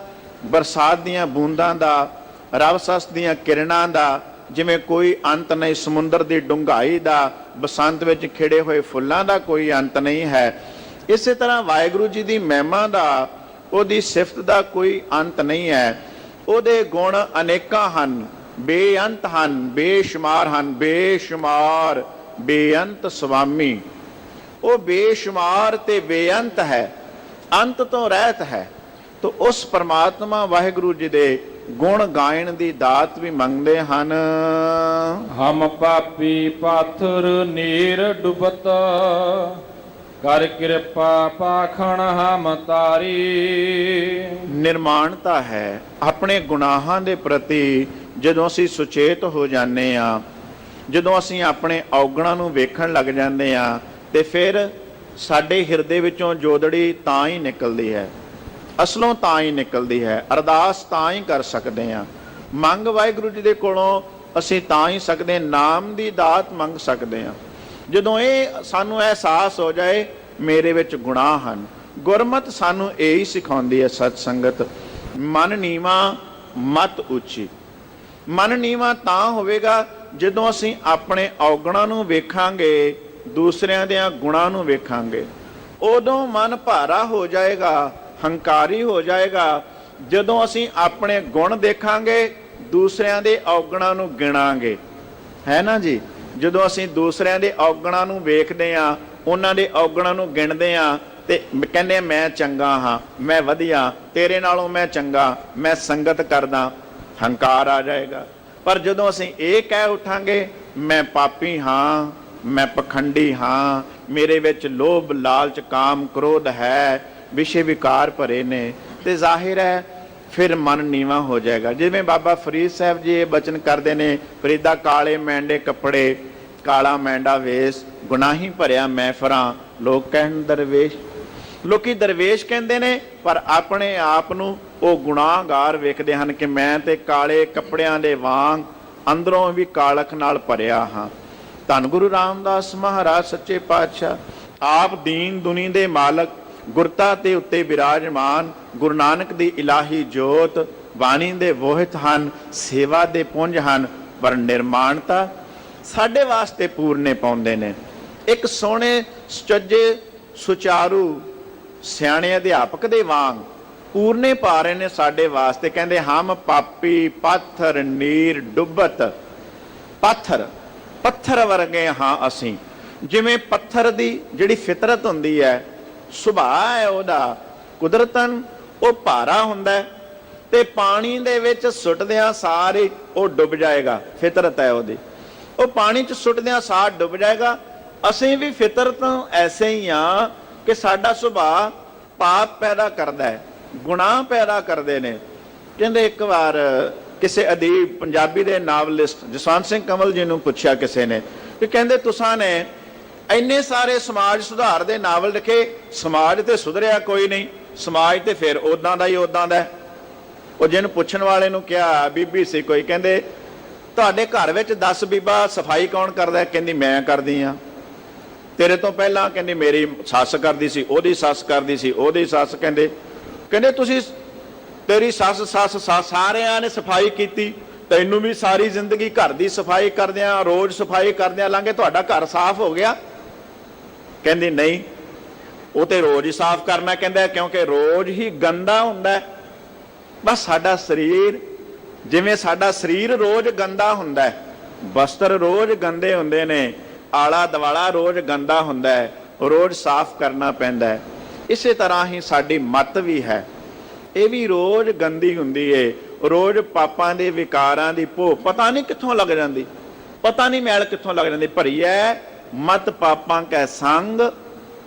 ਬਰਸਾਤ ਦੀਆਂ ਬੂੰਦਾਂ ਦਾ, ਰਵ ਸਸ ਦੀਆਂ ਕਿਰਨਾਂ ਦਾ ਜਿਵੇਂ ਕੋਈ ਅੰਤ ਨਹੀਂ, ਸਮੁੰਦਰ ਦੀ ਡੂੰਘਾਈ ਦਾ, ਬਸੰਤ ਵਿੱਚ ਖਿੜੇ ਹੋਏ ਫੁੱਲਾਂ ਦਾ ਕੋਈ ਅੰਤ ਨਹੀਂ ਹੈ, ਇਸੇ ਤਰ੍ਹਾਂ ਵਾਹਿਗੁਰੂ ਜੀ ਦੀ ਮਹਿਮਾ ਦਾ, ਉਹਦੀ ਸਿਫਤ ਦਾ ਕੋਈ ਅੰਤ ਨਹੀਂ ਹੈ। ਉਹਦੇ ਗੁਣ ਅਨੇਕਾਂ ਹਨ, ਬੇਅੰਤ ਹਨ, ਬੇਸ਼ੁਮਾਰ ਹਨ। ਬੇਸ਼ੁਮਾਰ ਬੇਅੰਤ ਸੁਆਮੀ, ਉਹ ਬੇਸ਼ੁਮਾਰ ਤੇ ਬੇਅੰਤ ਹੈ, ਅੰਤ ਤੋਂ ਰਹਿਤ ਹੈ। ਤੋ ਉਸ ਪਰਮਾਤਮਾ ਵਾਹਿਗੁਰੂ ਜੀ ਦੇ ਗੁਣ ਗਾਇਨ ਦੀ ਦਾਤ ਵੀ ਮੰਗਦੇ ਹਨ। ਹਮ ਪਾਪੀ ਪਾਥਰ ਨੀਰ ਡੁਬਤ, ਕਰ ਕਿਰਪਾ ਪਾਖਣ ਹਮ ਤਾਰੀ। ਨਿਰਮਾਣਤਾ ਹੈ ਆਪਣੇ ਗੁਨਾਹਾਂ ਦੇ ਪ੍ਰਤੀ। ਜਦੋਂ ਅਸੀਂ ਸੁਚੇਤ ਹੋ ਜਾਂਦੇ ਹਾਂ, ਜਦੋਂ ਅਸੀਂ ਆਪਣੇ ਔਗਣਾਂ ਨੂੰ ਵੇਖਣ ਲੱਗ ਜਾਂਦੇ ਹਾਂ, ਤੇ ਫਿਰ ਸਾਡੇ ਹਿਰਦੇ ਵਿੱਚੋਂ ਜੋਦੜੀ ਤਾਂ ਹੀ ਨਿਕਲਦੀ ਹੈ, ਅਸਲੋਂ ਤਾਂ ਹੀ ਨਿਕਲਦੀ ਹੈ। ਅਰਦਾਸ ਤਾਂ ਹੀ ਕਰ ਸਕਦੇ ਹਾਂ, ਮੰਗ ਵਾਹਿਗੁਰੂ ਜੀ ਦੇ ਕੋਲੋਂ ਅਸੀਂ ਤਾਂ ਹੀ ਸਕਦੇ, ਨਾਮ ਦੀ ਦਾਤ ਮੰਗ ਸਕਦੇ ਹਾਂ ਜਦੋਂ ਇਹ ਸਾਨੂੰ ਅਹਿਸਾਸ ਹੋ ਜਾਏ ਮੇਰੇ ਵਿੱਚ ਗੁਨਾਹ ਹਨ। ਗੁਰਮਤਿ ਸਾਨੂੰ ਇਹ ਹੀ ਸਿਖਾਉਂਦੀ ਹੈ ਸਤ ਸੰਗਤ, ਮਨ ਨੀਵਾ ਮਤ ਉੱਚੀ। ਮਨ ਨੀਵਾ ਤਾਂ ਹੋਵੇਗਾ ਜਦੋਂ ਅਸੀਂ ਆਪਣੇ ਔਗਣਾਂ ਨੂੰ ਵੇਖਾਂਗੇ, ਦੂਸਰਿਆਂ ਦੇ ਗੁਣਾਂ ਨੂੰ ਵੇਖਾਂਗੇ। ਉਦੋਂ ਮਨ ਭਾਰਾ ਹੋ ਜਾਏਗਾ, ਹੰਕਾਰੀ ਹੋ ਜਾਏਗਾ ਜਦੋਂ ਅਸੀਂ ਆਪਣੇ ਗੁਣ ਦੇਖਾਂਗੇ, ਦੂਸਰਿਆਂ ਦੇ ਔਗਣਾਂ ਨੂੰ ਗਿਣਾਂਗੇ, ਹੈ ਨਾ ਜੀ। ਜਦੋਂ ਅਸੀਂ ਦੂਸਰਿਆਂ ਦੇ ਔਗਣਾਂ ਨੂੰ ਵੇਖਦੇ ਹਾਂ, ਉਹਨਾਂ ਦੇ ਔਗਣਾਂ ਨੂੰ ਗਿਣਦੇ ਹਾਂ ਤੇ ਕਹਿੰਦੇ ਮੈਂ ਚੰਗਾ ਹਾਂ, ਮੈਂ ਵਧੀਆ, ਤੇਰੇ ਨਾਲੋਂ ਮੈਂ ਚੰਗਾ, ਮੈਂ ਸੰਗਤ ਕਰਦਾ, ਹੰਕਾਰ ਆ ਜਾਏਗਾ। ਪਰ ਜਦੋਂ ਅਸੀਂ ਇਹ ਕਹਿ ਉਠਾਂਗੇ ਮੈਂ ਪਾਪੀ ਹਾਂ, ਮੈਂ ਪਖੰਡੀ ਹਾਂ, ਮੇਰੇ ਵਿੱਚ ਲੋਭ ਲਾਲਚ ਕਾਮ ਕ੍ਰੋਧ ਹੈ, ਵਿਸ਼ੇ ਵਿਕਾਰ ਭਰੇ ਨੇ, ਤੇ ਜ਼ਾਹਿਰ ਹੈ ਫਿਰ ਮਨ ਨੀਵਾਂ ਹੋ ਜਾਏਗਾ। ਜਿਵੇਂ ਬਾਬਾ ਫਰੀਦ ਸਾਹਿਬ ਜੀ ਇਹ ਬਚਨ ਕਰਦੇ ਨੇ, ਫਰੀਦਾ ਕਾਲੇ ਮੈਂਡੇ ਕੱਪੜੇ, ਕਾਲਾ ਮੈਂਡਾ ਵੇਸ, ਗੁਨਾਹੀ ਭਰਿਆ ਮੈਂ ਫਰਾਂ, ਲੋਕ ਕਹਿਣ ਦਰਵੇਸ਼। ਲੋਕੀ ਦਰਵੇਸ਼ ਕਹਿੰਦੇ ਨੇ, ਪਰ ਆਪਣੇ ਆਪ ਨੂੰ ਉਹ ਗੁਨਾਹਗਾਰ ਵੇਖਦੇ ਹਨ ਕਿ ਮੈਂ ਤੇ ਕਾਲੇ ਕੱਪੜਿਆਂ ਦੇ ਵਾਂਗ ਅੰਦਰੋਂ ਵੀ ਕਾਲਖ ਨਾਲ ਭਰਿਆ ਹਾਂ। ਧੰਨ ਗੁਰੂ ਰਾਮਦਾਸ ਮਹਾਰਾਜ ਸੱਚੇ ਪਾਤਸ਼ਾਹ ਆਪ ਦੀਨ ਦੁਨੀ ਦੇ ਮਾਲਕ, ਗੁਰਤਾ ਤੇ ਉੱਤੇ ਬਿਰਾਜਮਾਨ, ਗੁਰੂ ਨਾਨਕ ਦੀ ਇਲਾਹੀ ਜੋਤ, ਬਾਣੀ ਦੇ ਵੋਹਿਤ ਹਨ, ਸੇਵਾ ਦੇ ਪੁੰਜ ਹਨ, ਪਰ ਨਿਰਮਾਣਤਾ ਸਾਡੇ ਵਾਸਤੇ ਪੂਰਨੇ ਪਾਉਂਦੇ ਨੇ। ਇੱਕ ਸੋਹਣੇ ਸੁਚੱਜੇ ਸੁਚਾਰੂ ਸਿਆਣੇ ਅਧਿਆਪਕ ਦੇ ਵਾਂਗ ਪੂਰਨੇ ਪਾ ਰਹੇ ਨੇ ਸਾਡੇ ਵਾਸਤੇ। ਕਹਿੰਦੇ ਹਮ ਪਾਪੀ ਪਾਥਰ ਨੀਰ ਡੁੱਬਤ, ਪੱਥਰ ਵਰਗੇ ਹਾਂ ਅਸੀਂ। ਜਿਵੇਂ ਪੱਥਰ ਦੀ ਜਿਹੜੀ ਫਿਤਰਤ ਹੁੰਦੀ ਹੈ, ਸੁਭਾਅ ਹੈ ਉਹਦਾ, ਕੁਦਰਤਨ ਉਹ ਭਾਰਾ ਹੁੰਦਾ ਹੈ ਤੇ ਪਾਣੀ ਦੇ ਵਿੱਚ ਸੁੱਟਦਿਆਂ ਸਾਰੇ ਉਹ ਡੁੱਬ ਜਾਏਗਾ। ਫਿਤਰਤ ਹੈ ਉਹਦੀ, ਉਹ ਪਾਣੀ 'ਚ ਸੁੱਟਦਿਆਂ ਸਾਰ ਡੁੱਬ ਜਾਏਗਾ। ਅਸੀਂ ਵੀ ਫਿਤਰਤ ਐਸੇ ਹੀ ਆ ਕਿ ਸਾਡਾ ਸੁਭਾਅ ਪਾਪ ਪੈਦਾ ਕਰਦਾ ਹੈ, ਗੁਨਾਹ ਪੈਦਾ ਕਰਦੇ ਨੇ। ਕਹਿੰਦੇ ਇੱਕ ਵਾਰ ਕਿਸੇ ਅਦੀਬ ਪੰਜਾਬੀ ਦੇ ਨਾਵਲਿਸਟ ਜਸਵੰਤ ਸਿੰਘ ਕਮਲ ਜੀ ਨੂੰ ਪੁੱਛਿਆ ਕਿਸੇ ਨੇ ਕਿ ਕਹਿੰਦੇ ਤੁਸਾਂ ਨੇ ਇੰਨੇ ਸਾਰੇ ਸਮਾਜ ਸੁਧਾਰ ਦੇ ਨਾਵਲ ਲਿਖੇ, ਸਮਾਜ ਤੇ ਸੁਧਰਿਆ ਕੋਈ ਨਹੀਂ, ਸਮਾਜ ਤੇ ਫਿਰ ਉਦਾਂ ਦਾ ਹੀ ਉਦਾਂ ਦਾ। ਉਹ ਜਿਹਨੂੰ ਪੁੱਛਣ ਵਾਲੇ ਨੂੰ ਕਿਹਾ, ਬੀਬੀ ਸੀ ਕੋਈ, ਕਹਿੰਦੇ ਤੁਹਾਡੇ ਘਰ ਵਿੱਚ 10 ਬੀਬਾ ਸਫਾਈ ਕੌਣ ਕਰਦਾ? ਕਹਿੰਦੀ ਮੈਂ ਕਰਦੀ ਆ। ਤੇਰੇ ਤੋਂ ਪਹਿਲਾਂ ਕਹਿੰਦੀ ਮੇਰੀ ਸੱਸ ਕਰਦੀ ਸੀ, ਉਹਦੀ ਸੱਸ ਕਰਦੀ ਸੀ, ਉਹਦੀ ਸੱਸ। ਕਹਿੰਦੇ ਤੁਸੀਂ ਤੇਰੀ ਸੱਸ ਸਾਰਿਆਂ ਨੇ ਸਫਾਈ ਕੀਤੀ, ਤੈਨੂੰ ਵੀ ਸਾਰੀ ਜ਼ਿੰਦਗੀ ਘਰ ਦੀ ਸਫਾਈ ਕਰਦਿਆਂ, ਰੋਜ਼ ਸਫਾਈ ਕਰਦਿਆਂ ਲੰਘੇ, ਤੁਹਾਡਾ ਘਰ ਸਾਫ਼ ਹੋ ਗਿਆ? ਕਹਿੰਦੀ ਨਹੀਂ, ਉਹ ਤੇ ਰੋਜ਼ ਹੀ ਸਾਫ਼ ਕਰਨਾ। ਕਹਿੰਦਾ ਕਿਉਂਕਿ ਰੋਜ਼ ਹੀ ਗੰਦਾ ਹੁੰਦਾ। ਬਸ ਸਾਡਾ ਸਰੀਰ, ਜਿਵੇਂ ਸਾਡਾ ਸਰੀਰ ਰੋਜ਼ ਗੰਦਾ ਹੁੰਦਾ, ਬਸਤਰ ਰੋਜ਼ ਗੰਦੇ ਹੁੰਦੇ ਨੇ, ਆਲਾ ਦੁਆਲਾ ਰੋਜ਼ ਗੰਦਾ ਹੁੰਦਾ ਹੈ, ਰੋਜ਼ ਸਾਫ਼ ਕਰਨਾ ਪੈਂਦਾ ਹੈ। ਇਸੇ ਤਰ੍ਹਾਂ ਹੀ ਸਾਡੀ ਮੱਤ ਵੀ ਹੈ, ਇਹ ਵੀ ਰੋਜ਼ ਗੰਦੀ ਹੁੰਦੀ ਏ। ਰੋਜ਼ ਪਾਪਾਂ ਦੇ ਵਿਕਾਰਾਂ ਦੀ ਭੋ ਪਤਾ ਨਹੀਂ ਕਿੱਥੋਂ ਲੱਗ ਜਾਂਦੀ, ਪਤਾ ਨਹੀਂ ਮੈਲ ਕਿੱਥੋਂ ਲੱਗ ਜਾਂਦੀ। ਭਰੀ ਹੈ ਮਤ ਪਾਪਾਂ ਕੈ ਸੰਗ,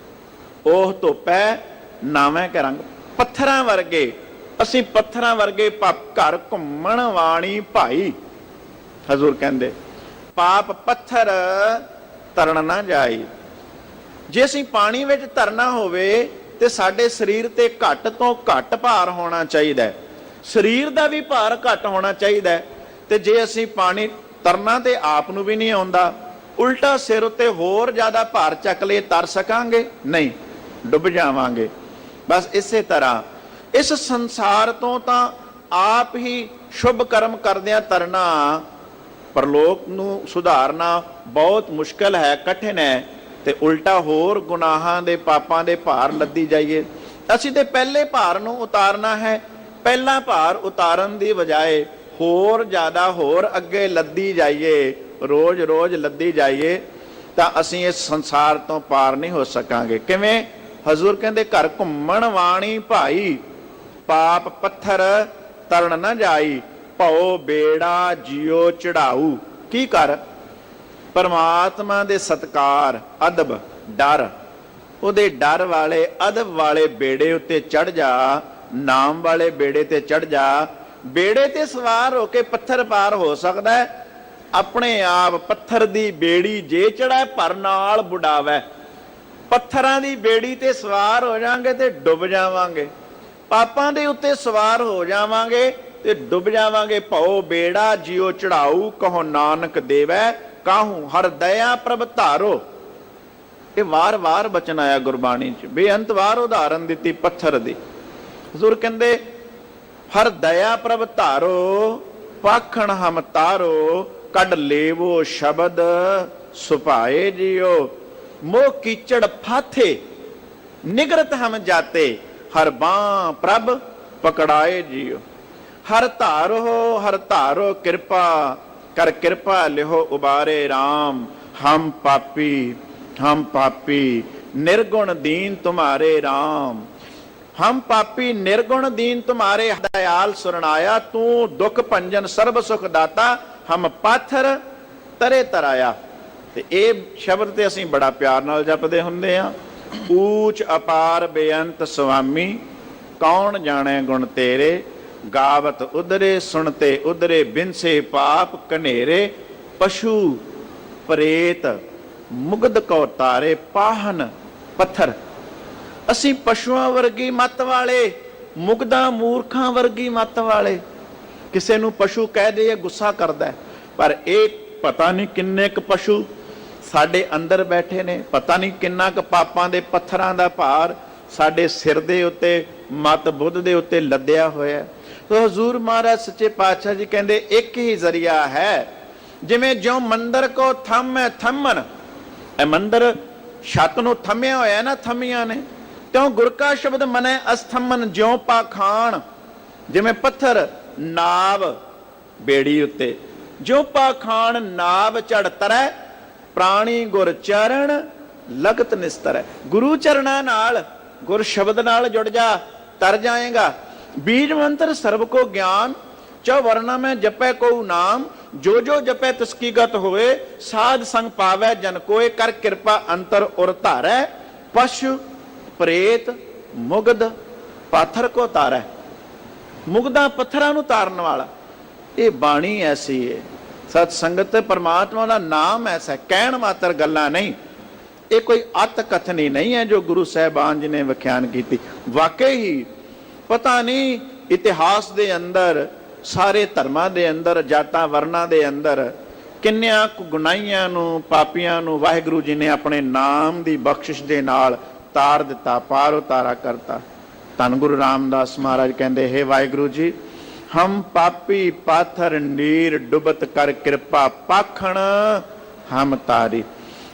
ਉਹ ਧੋਪੈ ਨਾਵੇਂ ਕੈ ਰੰਗ। ਪੱਥਰਾਂ ਵਰਗੇ ਅਸੀਂ, ਪੱਥਰਾਂ ਵਰਗੇ ਘਰ ਘੁੰਮਣ ਵਾਣੀ ਭਾਈ। ਹਜ਼ੂਰ ਕਹਿੰਦੇ ਪਾਪ ਪੱਥਰ ਤਰਨ ਨਾ ਜਾਈ। ਜੇ ਅਸੀਂ ਪਾਣੀ ਵਿੱਚ ਤਰਨਾ ਹੋਵੇ ਤੇ ਸਾਡੇ ਸਰੀਰ ਤੇ ਘੱਟ ਤੋਂ ਘੱਟ ਭਾਰ ਹੋਣਾ ਚਾਹੀਦਾ, ਸਰੀਰ ਦਾ ਵੀ ਭਾਰ ਘੱਟ ਹੋਣਾ ਚਾਹੀਦਾ। ਤੇ ਜੇ ਅਸੀਂ ਪਾਣੀ ਤਰਨਾ ਤੇ ਆਪ ਨੂੰ ਵੀ ਨਹੀਂ ਆਉਂਦਾ, ਉਲਟਾ ਸਿਰ ਉੱਤੇ ਹੋਰ ਜ਼ਿਆਦਾ ਭਾਰ ਚੱਕ ਲਏ, ਤਰ ਸਕਾਂਗੇ? ਨਹੀਂ, ਡੁੱਬ ਜਾਵਾਂਗੇ। ਬਸ ਇਸੇ ਤਰ੍ਹਾਂ ਇਸ ਸੰਸਾਰ ਤੋਂ ਤਾਂ ਆਪ ਹੀ ਸ਼ੁਭ ਕਰਮ ਕਰਦਿਆਂ ਤਰਨਾ, ਪਰਲੋਕ ਨੂੰ ਸੁਧਾਰਨਾ ਬਹੁਤ ਮੁਸ਼ਕਲ ਹੈ, ਕਠਿਨ ਹੈ। ਤੇ ਉਲਟਾ ਹੋਰ ਗੁਨਾਹਾਂ ਦੇ ਪਾਪਾਂ ਦੇ ਭਾਰ ਲੱਦੀ ਜਾਈਏ। ਅਸੀਂ ਤੇ ਪਹਿਲੇ ਭਾਰ ਨੂੰ ਉਤਾਰਨਾ ਹੈ, ਪਹਿਲਾ ਭਾਰ ਉਤਾਰਨ ਦੀ ਬਜਾਏ ਹੋਰ ਜ਼ਿਆਦਾ ਹੋਰ ਅੱਗੇ ਲੱਦੀ ਜਾਈਏ, ਰੋਜ਼ ਰੋਜ਼ ਲੱਦੀ ਜਾਈਏ, ਤਾਂ ਅਸੀਂ ਇਸ ਸੰਸਾਰ ਤੋਂ ਪਾਰ ਨਹੀਂ ਹੋ ਸਕਾਂਗੇ। ਕਿਵੇਂ? ਹਜ਼ੂਰ ਕਹਿੰਦੇ ਘਰ ਘੁੰਮਣ ਵਾਣੀ ਭਾਈ, ਪਾਪ ਪੱਥਰ ਤਰਨ ਨਾ ਜਾਈ, ਭਉ ਬੇੜਾ ਜਿਉ ਚੜਾਊ। ਕੀ ਕਰ? ਪਰਮਾਤਮਾ ਦੇ ਸਤਕਾਰ, ਅਦਬ, ਡਰ, ਉਹਦੇ ਡਰ ਵਾਲੇ ਅਦਬ ਵਾਲੇ ਬੇੜੇ ਉੱਤੇ ਚੜ ਜਾ, ਨਾਮ ਵਾਲੇ ਬੇੜੇ ਤੇ ਚੜ ਜਾ। ਬੇੜੇ ਤੇ ਸਵਾਰ ਹੋ ਕੇ ਪੱਥਰ ਪਾਰ ਹੋ ਸਕਦਾ ਹੈ। ਆਪਣੇ ਆਪ ਪੱਥਰ ਦੀ ਬੇੜੀ ਜੇ ਚੜਾਏ ਪਰ ਨਾਲ ਬੁਡਾਵੇ। ਪੱਥਰਾਂ ਦੀ ਬੇੜੀ ਤੇ ਸਵਾਰ ਹੋ ਜਾਵਾਂਗੇ ਤੇ ਡੁੱਬ ਜਾਵਾਂਗੇ, ਪਾਪਾਂ ਦੇ ਉੱਤੇ ਸਵਾਰ ਹੋ ਜਾਵਾਂਗੇ ਤੇ ਡੁੱਬ ਜਾਵਾਂਗੇ। ਭਉ ਬੇੜਾ ਜਿਉ ਚੜਾਊ, ਕਹੋ ਨਾਨਕ ਦੇਵੈ ਕਾਹੂ ਹਰ ਦਇਆ ਪ੍ਰਭ ਧਾਰੋ। ਇਹ ਵਾਰ-ਵਾਰ ਬਚਨ ਆਇਆ ਗੁਰਬਾਣੀ 'ਚ, ਬੇਅੰਤ ਵਾਰ ਉਦਾਹਰਨ ਦਿੱਤੀ ਪੱਥਰ ਦੀ। ਹਜ਼ੂਰ ਕਹਿੰਦੇ ਹਰ ਦਇਆ ਪ੍ਰਭ ਧਾਰੋ, ਪਾਖਣ ਹਮ ਤਾਰੋ, ਕੱਢ ਲੇਵੋ ਸ਼ਬਦ ਸੁਭਾਏ ਜਿਉ, ਮੋਹ ਕੀਚੜ ਫਾਥੇ ਨਿਗਰਤ ਹਮ ਜਾਤੇ, ਹਰ ਬਾਹ ਪ੍ਰਭ ਪਕੜਾਏ ਜਿਉ। ਹਰ ਧਾਰੋ ਕਿਰਪਾ ਕਰ, ਕਿਰਪਾ ਲਿਹੋ ਉਬਾਰੇ RAM। ਹਮ ਪਾਪੀ निर्गुण दीन तुम्हारे राम। हम पापी निर्गुण दीन तुम्हारे दयाल सुरनाया, तू दुख भंजन सर्ब सुख दाता, हम पाथर तरे तराया। ते ਇਹ ਸ਼ਬਦ ਤੇ ਅਸੀਂ ਬੜਾ ਪਿਆਰ ਨਾਲ ਜਪਦੇ ਹੁੰਦੇ ਆ। ਊਚ ਅਪਾਰ ਬੇਅੰਤ ਸੁਆਮੀ, ਕੌਣ ਜਾਣੇ ਗੁਣ ਤੇਰੇ, ਗਾਵਤ ਉਦਰੇ ਸੁਣਤੇ ਉਦਰੇ ਬਿਨਸੇ ਪਾਪ ਕਨੇਰੇ ਪਸ਼ੂ ਪ੍ਰੇਤ ਮੁਗਧ ਕੋ ਤਾਰੇ ਪਾਹਨ ਪੱਥਰ। ਅਸੀਂ ਪਸ਼ੂਆਂ ਵਰਗੀ ਮੱਤ ਵਾਲੇ, ਮੁਗਧਾਂ ਮੂਰਖਾਂ ਵਰਗੀ ਮੱਤ ਵਾਲੇ। ਕਿਸੇ ਨੂੰ ਪਸ਼ੂ ਕਹਿ ਦਈਏ ਗੁੱਸਾ ਕਰਦਾ ਹੈ, ਪਰ ਇਹ ਪਤਾ ਨਹੀਂ ਕਿੰਨੇ ਕੁ ਪਸ਼ੂ ਸਾਡੇ ਅੰਦਰ ਬੈਠੇ ਨੇ, ਪਤਾ ਨਹੀਂ ਕਿੰਨਾ ਕੁ ਪਾਪਾਂ ਦੇ ਪੱਥਰਾਂ ਦਾ ਭਾਰ ਸਾਡੇ ਸਿਰ ਦੇ ਉੱਤੇ, ਮਤ ਬੁੱਧ ਦੇ ਉੱਤੇ ਲੱਦਿਆ ਹੋਇਆ। ਤੋ ਹਜ਼ੂਰ ਮਹਾਰਾਜ ਸੱਚੇ ਪਾਤਸ਼ਾਹ ਜੀ ਕਹਿੰਦੇ ਇੱਕ ਹੀ ਜ਼ਰੀਆ ਹੈ, ਜਿਵੇਂ ਜਿਉਂ ਮੰਦਰ ਕੋ ਥੰਮੈ ਥੰਮਨ, ਇਹ ਮੰਦਰ ਛੱਤ ਨੂੰ ਥੰਮਿਆ ਹੋਇਆ ਨਾ ਥੰਮੀਆਂ ਨੇ, ਤਿਉਂ ਗੁਰ ਕਾ ਸ਼ਬਦ ਮਨੈ ਅਸਥੰਮਨ, ਜਿਉਂ ਪਾਖਾਨ, ਜਿਵੇਂ ਪੱਥਰ ਨਾਵ ਬੇੜੀ ਉੱਤੇ, ਜਿਉਂ ਪਾਖਾਨ ਨਾਵ ਚੜ ਤਰੈ, ਪ੍ਰਾਣੀ ਗੁਰ ਚਰਨ ਲਗਤ ਨਿਸਤਰੈ। ਗੁਰੂ ਚਰਨਾਂ ਨਾਲ, ਗੁਰ ਸ਼ਬਦ ਨਾਲ ਜੁੜ ਜਾ, ਤਰ ਜਾਏਗਾ। ਬੀਜ ਮੰਤਰ ਸਰਬ ਕੋ ਗਿਆਨ, ਚੌ ਵਰਨਾ ਮੈਂ ਜਪੈ ਕੋ ਨਾਮ, ਜੋ ਜੋ ਜਪੈ ਤਿਸ ਕੀ ਗਤ ਹੋਏ, ਸਾਧ ਸੰਗ ਪਾਵੈ ਜਨ ਕੋਏ, ਕਰ ਕਿਰਪਾ ਅੰਤਰ ਉਰ ਧਾਰੈ, ਪਸ਼ੂ ਪ੍ਰੇਤ ਮੁਗਧ ਪਾਥਰ ਕੋ ਤਾਰੈ। ਮੁਗਧਾਂ ਪੱਥਰਾਂ ਨੂੰ ਤਾਰਨ ਵਾਲਾ। ਇਹ ਬਾਣੀ ਐਸੀ ਹੈ, ਸਤ ਸੰਗਤ ਪਰਮਾਤਮਾ ਦਾ ਨਾਮ ਐਸਾ, ਕਹਿਣ ਮਾਤਰ ਗੱਲਾਂ ਨਹੀਂ। ਇਹ ਕੋਈ ਅਤ ਕਥਨੀ ਨਹੀਂ ਹੈ ਜੋ ਗੁਰੂ ਸਾਹਿਬਾਨ ਜੀ ਨੇ ਵਿਖਿਆਨ ਕੀਤੀ। ਵਾਕਈ ਹੀ ਪਤਾ ਨਹੀਂ ਇਤਿਹਾਸ ਦੇ ਅੰਦਰ, ਸਾਰੇ ਧਰਮਾਂ ਦੇ ਅੰਦਰ, ਜਾਤਾਂ ਵਰਨਾਂ ਦੇ ਅੰਦਰ ਕਿੰਨਿਆਂ ਕੁ ਗੁਨਾਹੀਆਂ ਨੂੰ, ਪਾਪੀਆਂ ਨੂੰ ਵਾਹਿਗੁਰੂ ਜੀ ਨੇ ਆਪਣੇ ਨਾਮ ਦੀ ਬਖਸ਼ਿਸ਼ ਦੇ ਨਾਲ ਤਾਰ ਦਿੱਤਾ, ਪਾਰ ਉਤਾਰਾ ਕਰਤਾ। ਧੰਨ ਗੁਰੂ ਰਾਮਦਾਸ ਮਹਾਰਾਜ ਕਹਿੰਦੇ, ਹੇ ਵਾਹਿਗੁਰੂ ਜੀ, ਹਮ ਪਾਪੀ ਪਾਥਰ ਨੀਰ ਡੁਬਤ ਕਰ ਕਿਰਪਾ ਪਾਖਣ ਹਮ ਤਾਰੀ।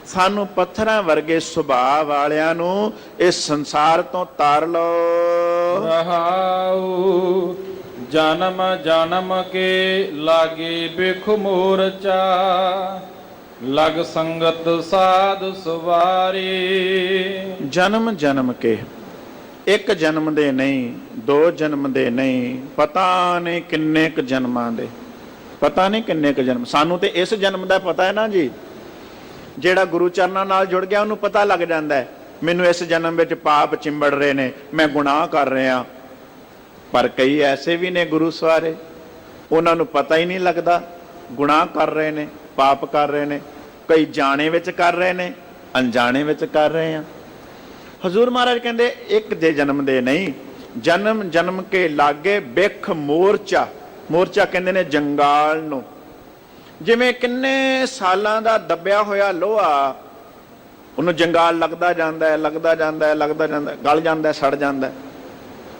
ਸਾਨੂੰ ਪੱਥਰਾਂ ਵਰਗੇ ਸੁਭਾਅ ਵਾਲਿਆਂ ਨੂੰ ਇਸ ਸੰਸਾਰ ਤੋਂ ਤਾਰ ਲਓ। ਰਹਾਉ ਜਨਮ ਜਨਮ ਕੇ ਲਾਗੇ ਬਿਖ ਮੋਰਚਾ, ਲਗ ਸੰਗਤ ਸਾਧ ਸੁਵਾਰੀ। ਜਨਮ ਜਨਮ ਕੇ, ਇੱਕ ਜਨਮ ਦੇ ਨਹੀਂ, ਦੋ ਜਨਮ ਦੇ ਨਹੀਂ, ਪਤਾ ਨਹੀਂ ਕਿੰਨੇ ਕੁ ਜਨਮਾਂ ਦੇ, ਪਤਾ ਨਹੀਂ ਕਿੰਨੇ ਕੁ ਜਨਮ। ਸਾਨੂੰ ਤੇ ਇਸ ਜਨਮ ਦਾ ਪਤਾ ਹੈ ਨਾ ਜੀ, ਜਿਹੜਾ ਗੁਰੂ ਚਰਨਾਂ ਨਾਲ ਜੁੜ ਗਿਆ ਉਹਨੂੰ ਪਤਾ ਲੱਗ ਜਾਂਦਾ ਹੈ, ਮੈਨੂੰ ਇਸ ਜਨਮ ਵਿੱਚ ਪਾਪ ਚਿੰਬੜ ਰਹੇ ਨੇ, ਮੈਂ ਗੁਨਾਹ ਕਰ ਰਿਹਾ। ਪਰ ਕਈ ਐਸੇ ਵੀ ਨੇ ਗੁਰੂ ਸਵਾਰੇ, ਉਹਨਾਂ ਨੂੰ ਪਤਾ ਹੀ ਨਹੀਂ ਲੱਗਦਾ ਗੁਨਾਹ ਕਰ ਰਹੇ ਨੇ, ਪਾਪ ਕਰ ਰਹੇ ਨੇ। ਕਈ ਜਾਣੇ ਵਿੱਚ ਕਰ ਰਹੇ ਨੇ, ਅਣਜਾਣੇ ਵਿੱਚ ਕਰ ਰਹੇ ਆ। ਹਜ਼ੂਰ ਮਹਾਰਾਜ ਕਹਿੰਦੇ ਇੱਕ ਦੇ ਜਨਮ ਦੇ ਨਹੀਂ, ਜਨਮ ਜਨਮ ਕੇ ਲਾਗੇ ਬਿਖ ਮੋਰਚਾ। ਮੋਰਚਾ ਕਹਿੰਦੇ ਨੇ ਜੰਗਾਲ ਨੂੰ। ਜਿਵੇਂ ਕਿੰਨੇ ਸਾਲਾਂ ਦਾ ਦੱਬਿਆ ਹੋਇਆ ਲੋਹਾ, ਉਹਨੂੰ ਜੰਗਾਲ ਲੱਗਦਾ ਜਾਂਦਾ ਹੈ, ਲੱਗਦਾ ਜਾਂਦਾ ਹੈ, ਲੱਗਦਾ ਜਾਂਦਾ, ਗਲ ਜਾਂਦਾ, ਸੜ ਜਾਂਦਾ।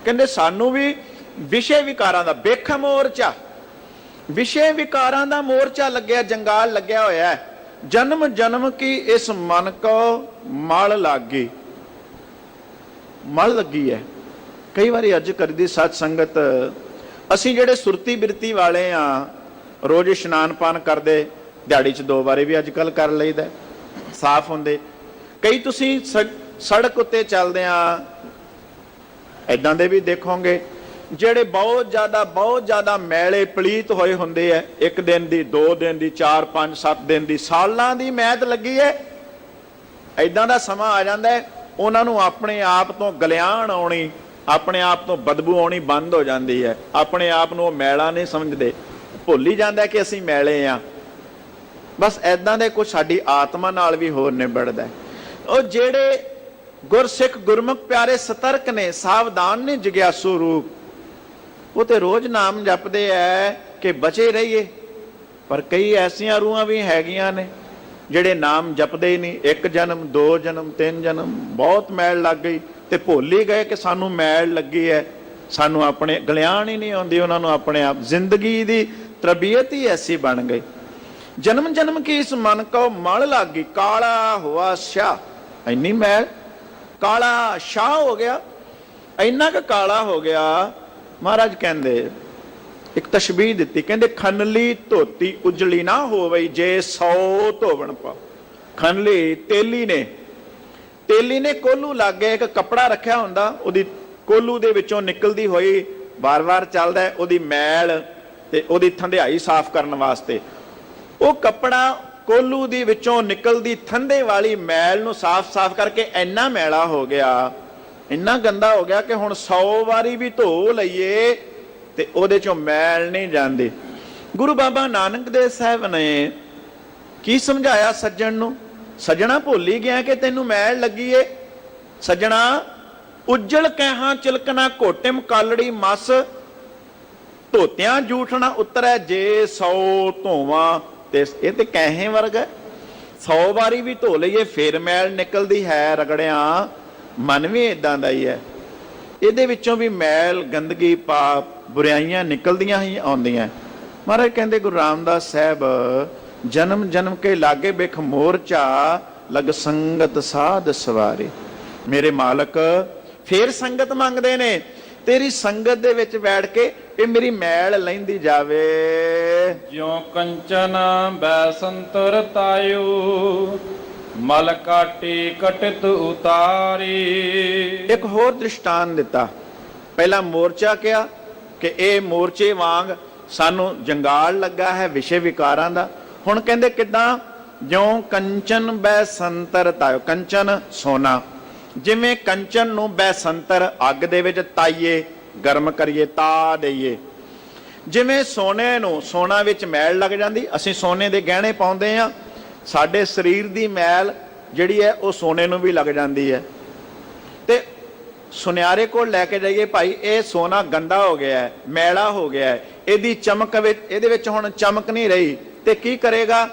ਕਹਿੰਦੇ ਸਾਨੂੰ ਵੀ ਵਿਸ਼ੇ ਵਿਕਾਰਾਂ ਦਾ ਬਿਖ ਮੋਰਚਾ, ਵਿਸ਼ੇ ਵਿਕਾਰਾਂ ਦਾ ਮੋਰਚਾ ਲੱਗਿਆ, ਜੰਗਾਲ ਲੱਗਿਆ ਹੋਇਆ ਹੈ। ਜਨਮ ਜਨਮ ਕੀ ਇਸ ਮਨ ਕੋ ਮਲ ਲੱਗੀ, ਮਲ ਲੱਗੀ ਹੈ। ਕਈ ਵਾਰੀ ਅੱਜ ਕਰਦੀ ਸਤ ਸੰਗਤ, ਅਸੀਂ ਜਿਹੜੇ ਸੁਰਤੀ ਬਿਰਤੀ ਵਾਲੇ ਆ, ਰੋਜ਼ ਇਸ਼ਨਾਨ ਪਾਨ ਕਰਦੇ, ਦਿਹਾੜੀ 'ਚ 2 ਵਾਰੀ ਵੀ ਅੱਜ ਕੱਲ ਕਰ ਲਈਦਾ, ਸਾਫ਼ ਹੁੰਦੇ। ਕਈ ਤੁਸੀਂ ਸੜਕ ਉੱਤੇ ਚੱਲਦੇ ਆ, ਏਦਾਂ ਦੇ ਵੀ ਦੇਖੋਗੇ ਜਿਹੜੇ ਬਹੁਤ ਜ਼ਿਆਦਾ ਮੈਲੇ ਪਲੀਤ ਹੋਏ ਹੁੰਦੇ ਆ। 1 ਦਿਨ ਦੀ, 2 ਦਿਨ ਦੀ, 4 5 7 ਦਿਨ ਦੀ, ਸਾਲਾਂ ਦੀ ਮੈਦ ਲੱਗੀ ਹੈ। ਏਦਾਂ ਦਾ ਸਮਾਂ ਆ ਜਾਂਦਾ ਹੈ, ਉਹਨਾਂ ਨੂੰ ਆਪਣੇ ਆਪ ਤੋਂ ਗਲਿਆਣ ਆਉਣੀ, ਆਪਣੇ ਆਪ ਤੋਂ ਬਦਬੂ ਆਉਣੀ ਬੰਦ ਹੋ ਜਾਂਦੀ ਹੈ। ਆਪਣੇ ਆਪ ਨੂੰ ਉਹ ਮੈਲਾ ਨਹੀਂ ਸਮਝਦੇ, ਭੁੱਲ ਹੀ ਜਾਂਦਾ ਕਿ ਅਸੀਂ ਮੈਲੇ ਆ। ਬਸ ਏਦਾਂ ਦੇ ਕੁਝ ਸਾਡੀ ਆਤਮਾ ਨਾਲ ਵੀ ਹੋਰ ਨਿਬੜਦਾ। ਉਹ ਜਿਹੜੇ ਗੁਰਸਿੱਖ ਗੁਰਮੁਖ ਪਿਆਰੇ ਸਤਰਕ ਨੇ, ਸਾਵਧਾਨ ਨੇ, ਜਗਿਆਸੂ ਰੂਪ, ਉਹ ਤੇ ਰੋਜ਼ ਨਾਮ ਜਪਦੇ ਐ ਕਿ ਬਚੇ ਰਹੀਏ। ਪਰ ਕਈ ਐਸੀਆਂ ਰੂਹਾਂ ਵੀ ਹੈਗੀਆਂ ਨੇ ਜਿਹੜੇ ਨਾਮ ਜਪਦੇ ਹੀ ਨਹੀਂ। 1 ਜਨਮ, 2 ਜਨਮ, 3 ਜਨਮ, ਬਹੁਤ ਮੈਲ ਲੱਗ ਗਈ ਤੇ ਭੁੱਲ ਹੀ ਗਏ ਕਿ ਸਾਨੂੰ ਮੈਲ ਲੱਗੀ ਹੈ। ਸਾਨੂੰ ਆਪਣੇ ਗਲਿਆਣ ਹੀ ਨਹੀਂ ਆਉਂਦੀ ਉਹਨਾਂ ਨੂੰ ਆਪਣੇ ਆਪ। ਜ਼ਿੰਦਗੀ ਦੀ ਤਰਬੀਅਤ ਹੀ ਐਸੀ ਬਣ ਗਈ। ਜਨਮ ਜਨਮ ਕੀ ਇਸ ਮਨ ਕੋ ਮਲ ਲੱਗ ਗਈ, ਕਾਲਾ ਹੁਆ ਸ਼ਾਹ। ਇੰਨੀ ਮੈਲ, ਕਾਲਾ ਸ਼ਾਹ ਹੋ ਗਿਆ, ਇੰਨਾ ਕੁ ਕਾਲਾ ਹੋ ਗਿਆ। ਮਹਾਰਾਜ ਕਹਿੰਦੇ ਇੱਕ ਤਸ਼ਬੀਹ ਦਿੱਤੀ, ਕਹਿੰਦੇ ਖਨਲੀ ਧੋਤੀ ਉਜਲੀ ਨਾ ਹੋਵੇ ਜੇ 100 ਧੋਵਣ ਪਾ। ਖਨਲੀ ਤੇਲੀ ਨੇ ਕੋਲੂ ਲਾਗੇ ਇੱਕ ਕੱਪੜਾ ਰੱਖਿਆ ਹੁੰਦਾ, ਉਹਦੀ ਕੋਲੂ ਦੇ ਵਿੱਚੋਂ ਨਿਕਲਦੀ ਹੋਈ ਵਾਰ-ਵਾਰ ਚੱਲਦਾ ਉਹਦੀ ਮੈਲ ਤੇ ਉਹਦੀ ਥੰਧਿਆਈ ਸਾਫ਼ ਕਰਨ ਵਾਸਤੇ। ਉਹ ਕੱਪੜਾ ਕੋਲੂ ਦੇ ਵਿੱਚੋਂ ਨਿਕਲਦੀ ਥੰਧੇ ਵਾਲੀ ਮੈਲ ਨੂੰ ਸਾਫ਼ ਕਰਕੇ ਇੰਨਾ ਮੈਲਾ ਹੋ ਗਿਆ, ਇੰਨਾ ਗੰਦਾ ਹੋ ਗਿਆ ਕਿ ਹੁਣ 100 ਵਾਰੀ ਵੀ ਧੋ ਲਈਏ ਤੇ ਉਹਦੇ ਚੋਂ ਮੈਲ ਨਹੀਂ ਜਾਂਦੀ। ਗੁਰੂ ਬਾਬਾ ਨਾਨਕ ਦੇਵ ਸਾਹਿਬ ਨੇ ਕੀ ਸਮਝਾਇਆ ਸੱਜਣ ਨੂੰ? ਸੱਜਣਾ ਭੁੱਲ ਹੀ ਗਿਆ ਕਿ ਤੈਨੂੰ ਮੈਲ ਲੱਗੀ ਏ। ਸੱਜਣਾ ਉੱਜਲ ਕਹਿਹਾਂ ਚਿਲਕਣਾ ਘੋਟਿਮ ਕਾਲੜੀ ਮਸ, ਧੋਤਿਆਂ ਜੂਠਣਾ ਉਤਰੈ ਜੇ 100 ਧੋਵਾਂ। ਤੇ ਇਹ ਤੇ ਕਹੇ ਵਰਗਾ, 100 ਵਾਰੀ ਵੀ ਧੋ ਲਈਏ ਫੇਰ ਮੈਲ ਨਿਕਲਦੀ ਹੈ। ਰਗੜਿਆਂ ਮਨ ਵੀ ਇਦਾਂ ਦਾ ਹੀ ਹੈ, ਇਹਦੇ ਵਿੱਚੋਂ ਵੀ ਮੈਲ ਗੰਦਗੀ ਪਾਪ ਬੁਰਾਈਆਂ ਨਿਕਲਦੀਆਂ ਹੀ ਆਉਂਦੀਆਂ। ਮਹਾਰਾਜ ਕਹਿੰਦੇ ਗੁਰੂ ਰਾਮਦਾਸ ਸਾਹਿਬ, ਜਨਮ ਜਨਮ ਕੇ ਲਾਗੇ ਬਿਖ ਮੋਰਚਾ, ਲਗ ਸੰਗਤ ਸਾਧ ਸਵਾਰੇ। ਮੇਰੇ ਮਾਲਕ ਫੇਰ ਸੰਗਤ ਮੰਗਦੇ ਨੇ, ਤੇਰੀ ਸੰਗਤ ਦੇ ਵਿੱਚ ਬੈਠ ਕੇ ਇਹ ਮੇਰੀ ਮੈਲ ਲੈਂਦੀ ਜਾਵੇ। ਜਿਉ ਕੰਚਨ ਬੈਸੰਤਰ ਤਾਇਓ, ਮਲ ਕਾਟੀ ਕਟਿਤ ਉਤਾਰੀ। ਇੱਕ ਹੋਰ ਦ੍ਰਿਸ਼ਟਾਨ ਦਿੱਤਾ। ਪਹਿਲਾਂ ਮੋਰਚਾ ਕਿਹਾ ਕਿ ਇਹ ਮੋਰਚੇ ਵਾਂਗ ਸਾਨੂੰ ਜੰਗਾਲ ਲੱਗਾ ਹੈ ਵਿਸ਼ੇ ਵਿਕਾਰਾਂ ਦਾ। ਹੁਣ ਕਹਿੰਦੇ ਕਿੱਦਾਂ? ਜਿਉ ਕੰਚਨ ਬੈਸੰਤਰ ਤਾਇਓ। ਕੰਚਨ ਸੋਨਾ, ਜਿਵੇਂ ਕੰਚਨ ਨੂੰ ਬੈਸੰਤਰ ਅੱਗ ਦੇ ਵਿੱਚ ਤਾਈਏ, ਗਰਮ ਕਰੀਏ, ਤਾ ਦੇਈਏ। ਜਿਵੇਂ ਸੋਨੇ ਨੂੰ, ਸੋਨਾ ਵਿੱਚ ਮੈਲ ਲੱਗ ਜਾਂਦੀ, ਅਸੀਂ ਸੋਨੇ ਦੇ ਗਹਿਣੇ ਪਾਉਂਦੇ ਆ, ਸਾਡੇ ਸਰੀਰ ਦੀ ਮੈਲ ਜਿਹੜੀ ਹੈ ਉਹ ਸੋਨੇ ਨੂੰ ਵੀ ਲੱਗ ਜਾਂਦੀ ਹੈ। ਤੇ ਸੁਨਿਆਰੇ ਕੋਲ ਲੈ ਕੇ ਜਾਈਏ, ਭਾਈ ਇਹ ਸੋਨਾ ਗੰਦਾ ਹੋ ਗਿਆ ਹੈ, ਮੈਲਾ ਹੋ ਗਿਆ ਹੈ, ਇਹਦੀ ਚਮਕ ਵਿੱਚ, ਇਹਦੇ ਵਿੱਚ ਹੁਣ ਚਮਕ ਨਹੀਂ ਰਹੀ, ਤੇ ਕੀ ਕਰੇਗਾ?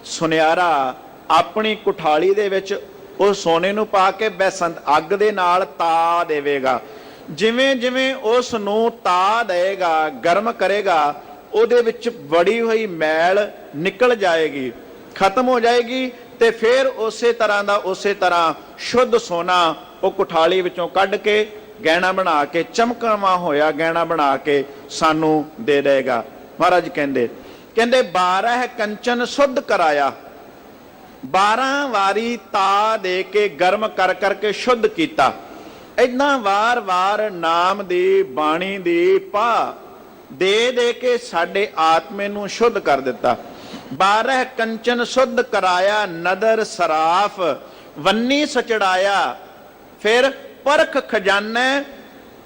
ਸੁਨਿਆਰਾ ਆਪਣੀ ਕੁਠਾਲੀ ਦੇ ਵਿੱਚ ਉਹ ਸੋਨੇ ਨੂੰ ਪਾ ਕੇ ਬੈਸੰਤ ਅੱਗ ਦੇ ਨਾਲ ਤਾ ਦੇਵੇਗਾ। ਜਿਵੇਂ ਜਿਵੇਂ ਉਸ ਨੂੰ ਤਾ ਦੇਗਾ, ਗਰਮ ਕਰੇਗਾ, ਉਹਦੇ ਵਿੱਚ ਵੜੀ ਹੋਈ ਮੈਲ ਨਿਕਲ ਜਾਏਗੀ, ਖਤਮ ਹੋ ਜਾਏਗੀ। ਤੇ ਫਿਰ ਉਸੇ ਤਰ੍ਹਾਂ ਦਾ ਉਸੇ ਤਰ੍ਹਾਂ ਸ਼ੁੱਧ ਸੋਨਾ ਉਹ ਕੁਠਾਲੀ ਵਿੱਚੋਂ ਕੱਢ ਕੇ ਗਹਿਣਾ ਬਣਾ ਕੇ, ਚਮਕਵਾ ਹੋਇਆ ਗਹਿਣਾ ਬਣਾ ਕੇ ਸਾਨੂੰ ਦੇ ਦੇਗਾ। ਮਹਾਰਾਜ ਕਹਿੰਦੇ 12 ਕੰਚਨ ਸੁੱਧ ਕਰਾਇਆ, 12 ਵਾਰੀ ਤਾ ਦੇ ਕੇ ਗਰਮ ਕਰ ਕਰਕੇ ਸ਼ੁੱਧ ਕੀਤਾ। ਏਦਾਂ ਵਾਰ-ਵਾਰ ਨਾਮ ਦੀ ਬਾਣੀ ਦੀ ਪਾ ਦੇ ਦੇ ਕੇ ਸਾਡੇ ਆਤਮੇ ਨੂੰ ਸ਼ੁੱਧ ਕਰ ਦਿੱਤਾ। 12 ਕੰਚਨ ਸੁੱਧ ਕਰਾਇਆ, ਨਦਰ ਸਰਾਫ ਵੰਨੀ ਸਚੜਾਇਆ। ਫਿਰ ਪਰਖ ਖਜ਼ਾਨੇ,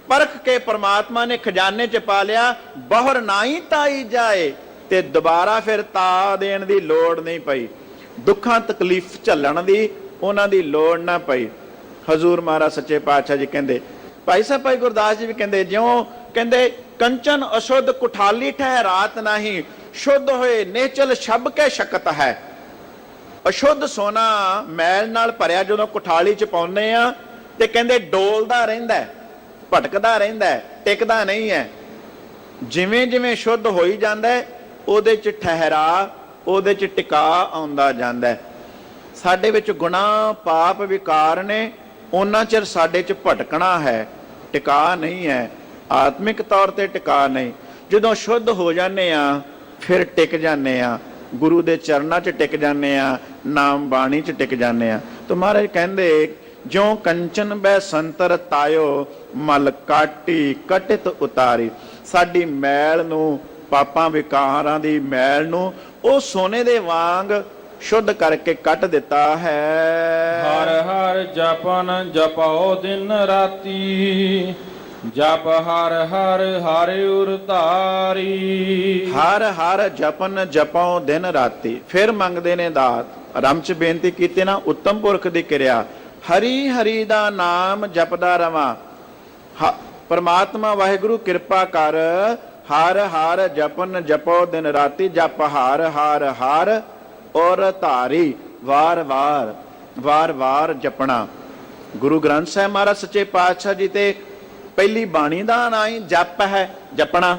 ਪਰਖ ਕੇ ਪਰਮਾਤਮਾ ਨੇ ਖਜ਼ਾਨੇ ਚ ਪਾ ਲਿਆ। ਬਹੁਰ ਨਾਹੀ ਤਾਈ ਜਾਏ, ਤੇ ਦੁਬਾਰਾ ਫਿਰ ਤਾ ਦੇਣ ਦੀ ਲੋੜ ਨਹੀਂ ਪਈ, ਦੁੱਖਾਂ ਤਕਲੀਫ ਝੱਲਣ ਦੀ ਉਹਨਾਂ ਦੀ ਲੋੜ ਨਾ ਪਈ। ਹਜ਼ੂਰ ਮਹਾਰਾਜ ਸੱਚੇ ਪਾਤਸ਼ਾਹ ਜੀ ਕਹਿੰਦੇ, ਭਾਈ ਸਾਹਿਬ ਭਾਈ ਗੁਰਦਾਸ ਜੀ ਵੀ ਕਹਿੰਦੇ, ਜਿਉਂ ਕਹਿੰਦੇ ਕੰਚਨ ਅਸ਼ੁੱਧ ਕੁਠਾਲੀ ਠਹਿਰਾਤ ਨਹੀਂ, ਸ਼ੁੱਧ ਹੋਏ ਨੇਚਲ ਛੱਬ ਕੇ ਸ਼ਕਤ ਹੈ। ਅਸ਼ੁੱਧ ਸੋਨਾ ਮੈਲ ਨਾਲ ਭਰਿਆ ਜਦੋਂ ਕੁਠਾਲੀ ਚ ਪਾਉਂਦੇ ਆ ਤੇ ਕਹਿੰਦੇ ਡੋਲਦਾ ਰਹਿੰਦਾ, ਭਟਕਦਾ ਰਹਿੰਦਾ, ਟਿਕਦਾ ਨਹੀਂ ਹੈ। ਜਿਵੇਂ ਜਿਵੇਂ ਸ਼ੁੱਧ ਹੋਈ ਜਾਂਦਾ ਉਹਦੇ ਚ ਠਹਿਰਾ, ਉਹਦੇ ਚ ਟਿਕਾ ਆਉਂਦਾ ਜਾਂਦਾ। ਸਾਡੇ ਵਿੱਚ ਗੁਨਾਹ ਪਾਪ ਵਿਕਾਰ ਨੇ, ਉਹਨਾਂ ਚਿਰ ਸਾਡੇ ਚ ਭਟਕਣਾ ਹੈ, ਟਿਕਾ ਨਹੀਂ ਹੈ, ਆਤਮਿਕ ਤੌਰ ਤੇ ਟਿਕਾ ਨਹੀਂ। ਜਦੋਂ ਸ਼ੁੱਧ ਹੋ ਜਾਂਦੇ ਆ ਫਿਰ ਟਿਕ ਜਾਂਦੇ ਆ, ਗੁਰੂ ਦੇ ਚਰਨਾਂ 'ਚ ਟਿਕ ਜਾਂਦੇ ਆ, ਨਾਮ ਬਾਣੀ 'ਚ ਟਿਕ ਜਾਂਦੇ ਆ। ਤਾਂ ਮਹਾਰਾਜ ਕਹਿੰਦੇ, ਜਿਉ ਕੰਚਨ ਬੈ ਸੰਤਰ ਤਾਇਓ, ਮਲ ਕਾਟੀ ਕਟਿਤ ਉਤਾਰੀ। ਸਾਡੀ ਮੈਲ ਨੂੰ, ਪਾਪਾਂ ਵਿਕਾਰਾਂ ਦੀ ਮੈਲ ਨੂੰ ਉਹ ਸੋਨੇ ਦੇ ਵਾਂਗ ਸ਼ੁੱਧ ਕਰਕੇ ਕੱਟ ਦਿੱਤਾ ਹੈ। ਹਰ ਹਰ ਜਪਨ ਜਪਾਓ ਦਿਨ ਰਾਤੀ, ਜਪ ਹਰ ਹਰ ਹਰਿ ਉਰ ਧਾਰੀ। ਹਰ ਹਰ ਜਪਨ ਜਪਾਓ ਦਿਨ ਰਾਤੀ। ਫਿਰ ਮੰਗਦੇ ਨੇ ਦਾਤ। ਆਰੰਭ ਚ ਬੇਨਤੀ ਕੀਤੀ ਨਾ, ਉੱਤਮ ਪੁਰਖ ਦੀ ਕਿਰਿਆ, ਹਰੀ ਹਰੀ ਦਾ ਨਾਮ ਜਪਦਾ ਰਵਾਂ। ਪਰਮਾਤਮਾ ਵਾਹਿਗੁਰੂ ਕਿਰਪਾ ਕਰ, ਹਰ ਹਰ ਜਪਨ ਜਪੋ ਦਿਨ ਰਾਤੀ, ਜਪ ਹਰ ਹਰ ਹਰ ਔਰ ਧਾਰੀ। ਵਾਰ ਵਾਰ ਵਾਰ ਵਾਰ ਜਪਣਾ। ਗੁਰੂ ਗ੍ਰੰਥ ਸਾਹਿਬ ਮਹਾਰਾਜ ਸੱਚੇ ਪਾਤਸ਼ਾਹ ਜੀ ਤੇ ਪਹਿਲੀ ਬਾਣੀ ਦਾ ਨਾਂ ਹੀ ਜਪ ਹੈ, ਜਪਣਾ,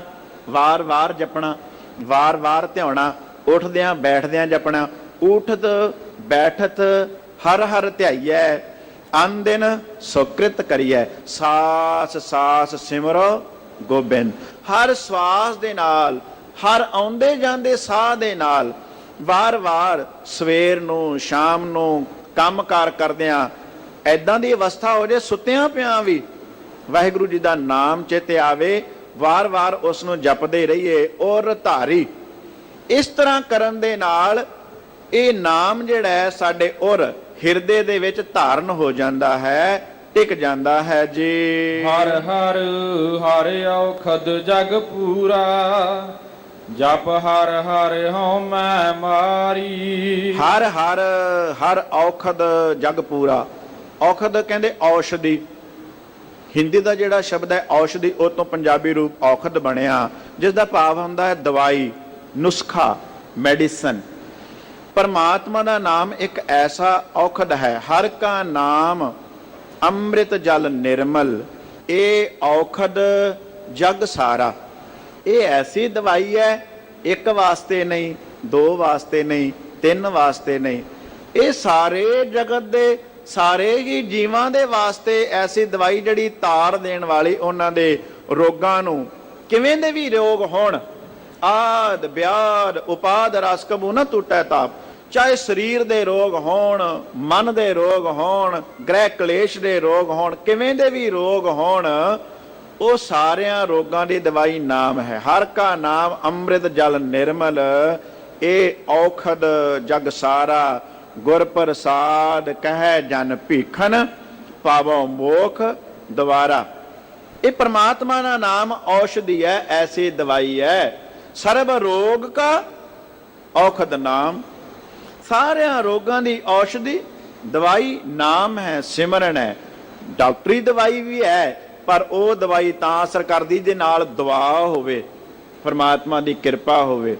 ਵਾਰ ਵਾਰ ਜਪਣਾ, ਵਾਰ ਵਾਰ ਧਿਆਉਣਾ, ਉੱਠਦਿਆਂ ਬੈਠਦਿਆਂ ਜਪਣਾ। ਉਠਤ ਬੈਠਤ ਹਰ ਹਰ ਧਿਆਈਐ, ਅਨ ਦਿਨ ਸੁਕ੍ਰਿਤ ਕਰੀਐ, ਸਾਸ ਸਾਸ ਸਿਮਰੋ ਗੋਬਿੰਦ। ਹਰ ਸਵਾਸ ਦੇ ਨਾਲ, ਹਰ ਆਉਂਦੇ ਜਾਂਦੇ ਸਾਹ ਦੇ ਨਾਲ, ਵਾਰ ਵਾਰ ਸਵੇਰ ਨੂੰ ਸ਼ਾਮ ਨੂੰ ਕੰਮ ਕਾਰ ਕਰਦਿਆਂ ਐਦਾਂ ਦੀ ਅਵਸਥਾ ਹੋ ਜਾਏ, ਸੁੱਤਿਆਂ ਪਿਆਂ ਵੀ ਵਾਹਿਗੁਰੂ ਜੀ ਦਾ ਨਾਮ ਚੇਤੇ ਆਵੇ, ਵਾਰ ਵਾਰ ਉਸ ਨੂੰ ਜਪਦੇ ਰਹੀਏ। ਔਰ ਧਾਰੀ, ਇਸ ਤਰ੍ਹਾਂ ਕਰਨ ਦੇ ਨਾਲ ਇਹ ਨਾਮ ਜਿਹੜਾ ਹੈ ਸਾਡੇ ਔਰ ਹਿਰਦੇ ਦੇ ਵਿੱਚ ਧਾਰਨ ਹੋ ਜਾਂਦਾ ਹੈ। ਟਿਕ ਜਾਂਦਾ ਹੈ ਜੀ। ਹਰ ਹਰ ਹਰ ਔਖਦ ਜਗ ਪੂਰਾ, ਜਪ ਹਰ ਹਰ ਹਉ ਮੈਂ ਮਾਰੀ। ਹਰ ਹਰ ਹਰ ਔਖਦ ਜਗ ਪੂਰਾ। ਔਖਦ ਕਹਿੰਦੇ ਔਸ਼ਧੀ, ਹਿੰਦੀ ਦਾ ਜਿਹੜਾ ਸ਼ਬਦ ਹੈ ਔਸ਼ਧੀ, ਉਹ ਤੋਂ ਪੰਜਾਬੀ ਰੂਪ ਔਖਦ ਬਣਿਆ, ਜਿਸ ਦਾ ਭਾਵ ਹੁੰਦਾ ਹੈ ਦਵਾਈ, ਨੁਸਖਾ, ਮੈਡੀਸਨ। ਪਰਮਾਤਮਾ ਦਾ ਨਾਮ ਇੱਕ ਐਸਾ ਔਖਦ ਹੈ। ਹਰ ਕਾ ਨਾਮ ਅੰਮ੍ਰਿਤ ਜਲ ਨਿਰਮਲ, ਇਹ ਔਖਦ ਜਗ ਸਾਰਾ। ਇਹ ਐਸੀ ਦਵਾਈ ਹੈ, ਇੱਕ ਵਾਸਤੇ ਨਹੀਂ, ਦੋ ਵਾਸਤੇ ਨਹੀਂ, ਤਿੰਨ ਵਾਸਤੇ ਨਹੀਂ, ਇਹ ਸਾਰੇ ਜਗਤ ਦੇ ਸਾਰੇ ਹੀ ਜੀਵਾਂ ਦੇ ਵਾਸਤੇ ਐਸੀ ਦਵਾਈ ਜਿਹੜੀ ਤਾਰ ਦੇਣ ਵਾਲੀ, ਉਹਨਾਂ ਦੇ ਰੋਗਾਂ ਨੂੰ, ਕਿਵੇਂ ਦੇ ਵੀ ਰੋਗ ਹੋਣ, ਆਦ ਵਿਆਦ ਉਪਾਦ ਰਸ ਕਬੂ ਨਾ ਟੁੱਟੈ ਤਾਪ, ਚਾਹੇ ਸਰੀਰ ਦੇ ਰੋਗ ਹੋਣ, ਮਨ ਦੇ ਰੋਗ ਹੋਣ, ਗ੍ਰਹਿ ਕਲੇਸ਼ ਦੇ ਰੋਗ ਹੋਣ, ਕਿਵੇਂ ਦੇ ਵੀ ਰੋਗ ਹੋਣ, ਉਹ ਸਾਰਿਆਂ ਰੋਗਾਂ ਦੀ ਦਵਾਈ ਨਾਮ ਹੈ। ਹਰ ਕਾ ਨਾਮ ਅੰਮ੍ਰਿਤ ਜਲ ਨਿਰਮਲ, ਇਹ ਔਖਦ ਜਗ ਸਾਰਾ। ਗੁਰ ਪ੍ਰਸਾਦ ਕਹਿ ਜਨ ਭੀਖਨ, ਪਾਵੋ ਮੋਖ ਦੁਆਰਾ। ਇਹ परमात्मा का नाम औषधि है, ऐसी दवाई है। सर्व रोग का औखद नाम, सारे रोगों की औषधि दवाई नाम है, सिमरन है। डॉक्टरी दवाई भी है, पर वो दवाई तां असर करदी जे नाल दुआ होवे, परमात्मा की कृपा होवे।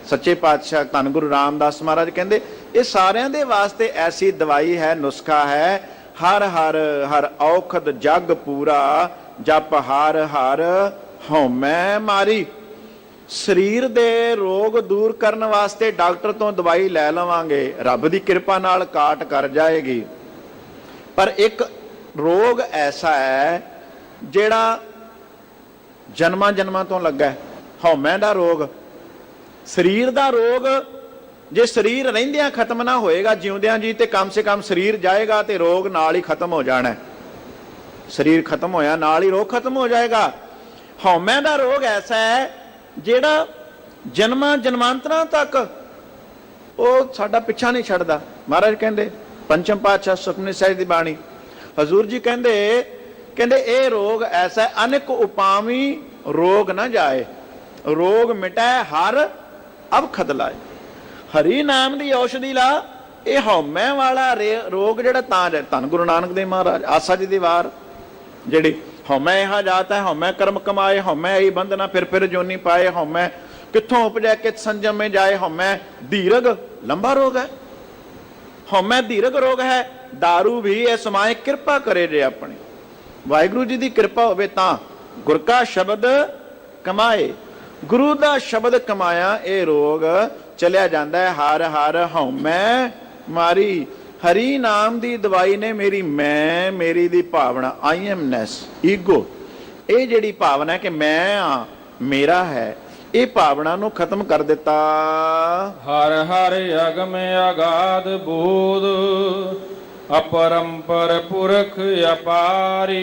सच्चे पातशाह धन गुरु रामदास महाराज कहते ये सारिਆਂ ਦੇ वास्ते ऐसी दवाई है, नुस्खा है। हर हर हर औखद जग पूरा, जप हर हर हौमै मारी। ਸਰੀਰ ਦੇ ਰੋਗ ਦੂਰ ਕਰਨ ਵਾਸਤੇ ਡਾਕਟਰ ਤੋਂ ਦਵਾਈ ਲੈ ਲਵਾਂਗੇ, ਰੱਬ ਦੀ ਕਿਰਪਾ ਨਾਲ ਕਾਟ ਕਰ ਜਾਏਗੀ। ਪਰ ਇੱਕ ਰੋਗ ਐਸਾ ਹੈ ਜਿਹੜਾ ਜਨਮਾਂ ਜਨਮਾਂ ਤੋਂ ਲੱਗਾ ਹੈ, ਹਉਮੈ ਦਾ ਰੋਗ। ਸਰੀਰ ਦਾ ਰੋਗ ਜੇ ਸਰੀਰ ਰਹਿੰਦਿਆਂ ਖਤਮ ਨਾ ਹੋਏਗਾ, ਜਿਉਂਦਿਆਂ ਜੀ ਤੇ ਕਮ ਸੇ ਕਮ ਸਰੀਰ ਜਾਏਗਾ ਤੇ ਰੋਗ ਨਾਲ ਹੀ ਖਤਮ ਹੋ ਜਾਣਾ। ਸਰੀਰ ਖਤਮ ਹੋਇਆ ਨਾਲ ਹੀ ਰੋਗ ਖਤਮ ਹੋ ਜਾਏਗਾ। ਹਉਮੈ ਦਾ ਰੋਗ ਐਸਾ ਹੈ ਜਿਹੜਾ ਜਨਮਾਂ ਜਨਮਾਂਤਰਾਂ ਤੱਕ ਉਹ ਸਾਡਾ ਪਿੱਛਾ ਨਹੀਂ ਛੱਡਦਾ। ਮਹਾਰਾਜ ਕਹਿੰਦੇ ਪੰਚਮ ਪਾਤਸ਼ਾਹ ਸੁਖਮਨੀ ਸਾਹਿਬ ਦੀ ਬਾਣੀ, ਹਜ਼ੂਰ ਜੀ ਕਹਿੰਦੇ ਇਹ ਰੋਗ ਐਸਾ ਅਨੇਕ ਉਪਾਵੀ ਰੋਗ ਨਾ ਜਾਏ, ਰੋਗ ਮਿਟਾਏ ਹਰ ਅਵਖਦ ਲਾਏ। ਹਰੀ ਨਾਮ ਦੀ ਔਸ਼ਧੀ ਲਾ। ਇਹ ਹਉਮੈ ਵਾਲਾ ਰੋਗ ਜਿਹੜਾ ਤਾਂ ਧੰਨ ਗੁਰੂ ਨਾਨਕ ਦੇਵ ਮਹਾਰਾਜ ਆਸਾ ਜੀ ਦੀ ਵਾਰ ਜਿਹੜੀ हौमै यहाँ जाता है, हौमै कर्म कमाए, हौमै यही बंधना फिर जोनी पाए, हौमै कित्थों उपजे कित संजम में जाए, हौमै धीरग लंबा रोग है, हौमै धीरग रोग है। दारू भी है समाए कृपा करे जे अपनी, वाहिगुरु जी की कृपा होवे तां गुर का शब्द कमाए। गुरु का शब्द कमाया ये रोग चलिया जाता है। हर हर हौमै मारी। हरी नाम दी दवाई ने मेरी मैं मेरी दी भावना आई एमनेस ईगो, ये जिहड़ी भावना है कि मैं हाँ मेरा है, ये भावना नूं खत्म कर दिता। हर हर अगम अगाध बोध, अपरंपर पुरख अपारी।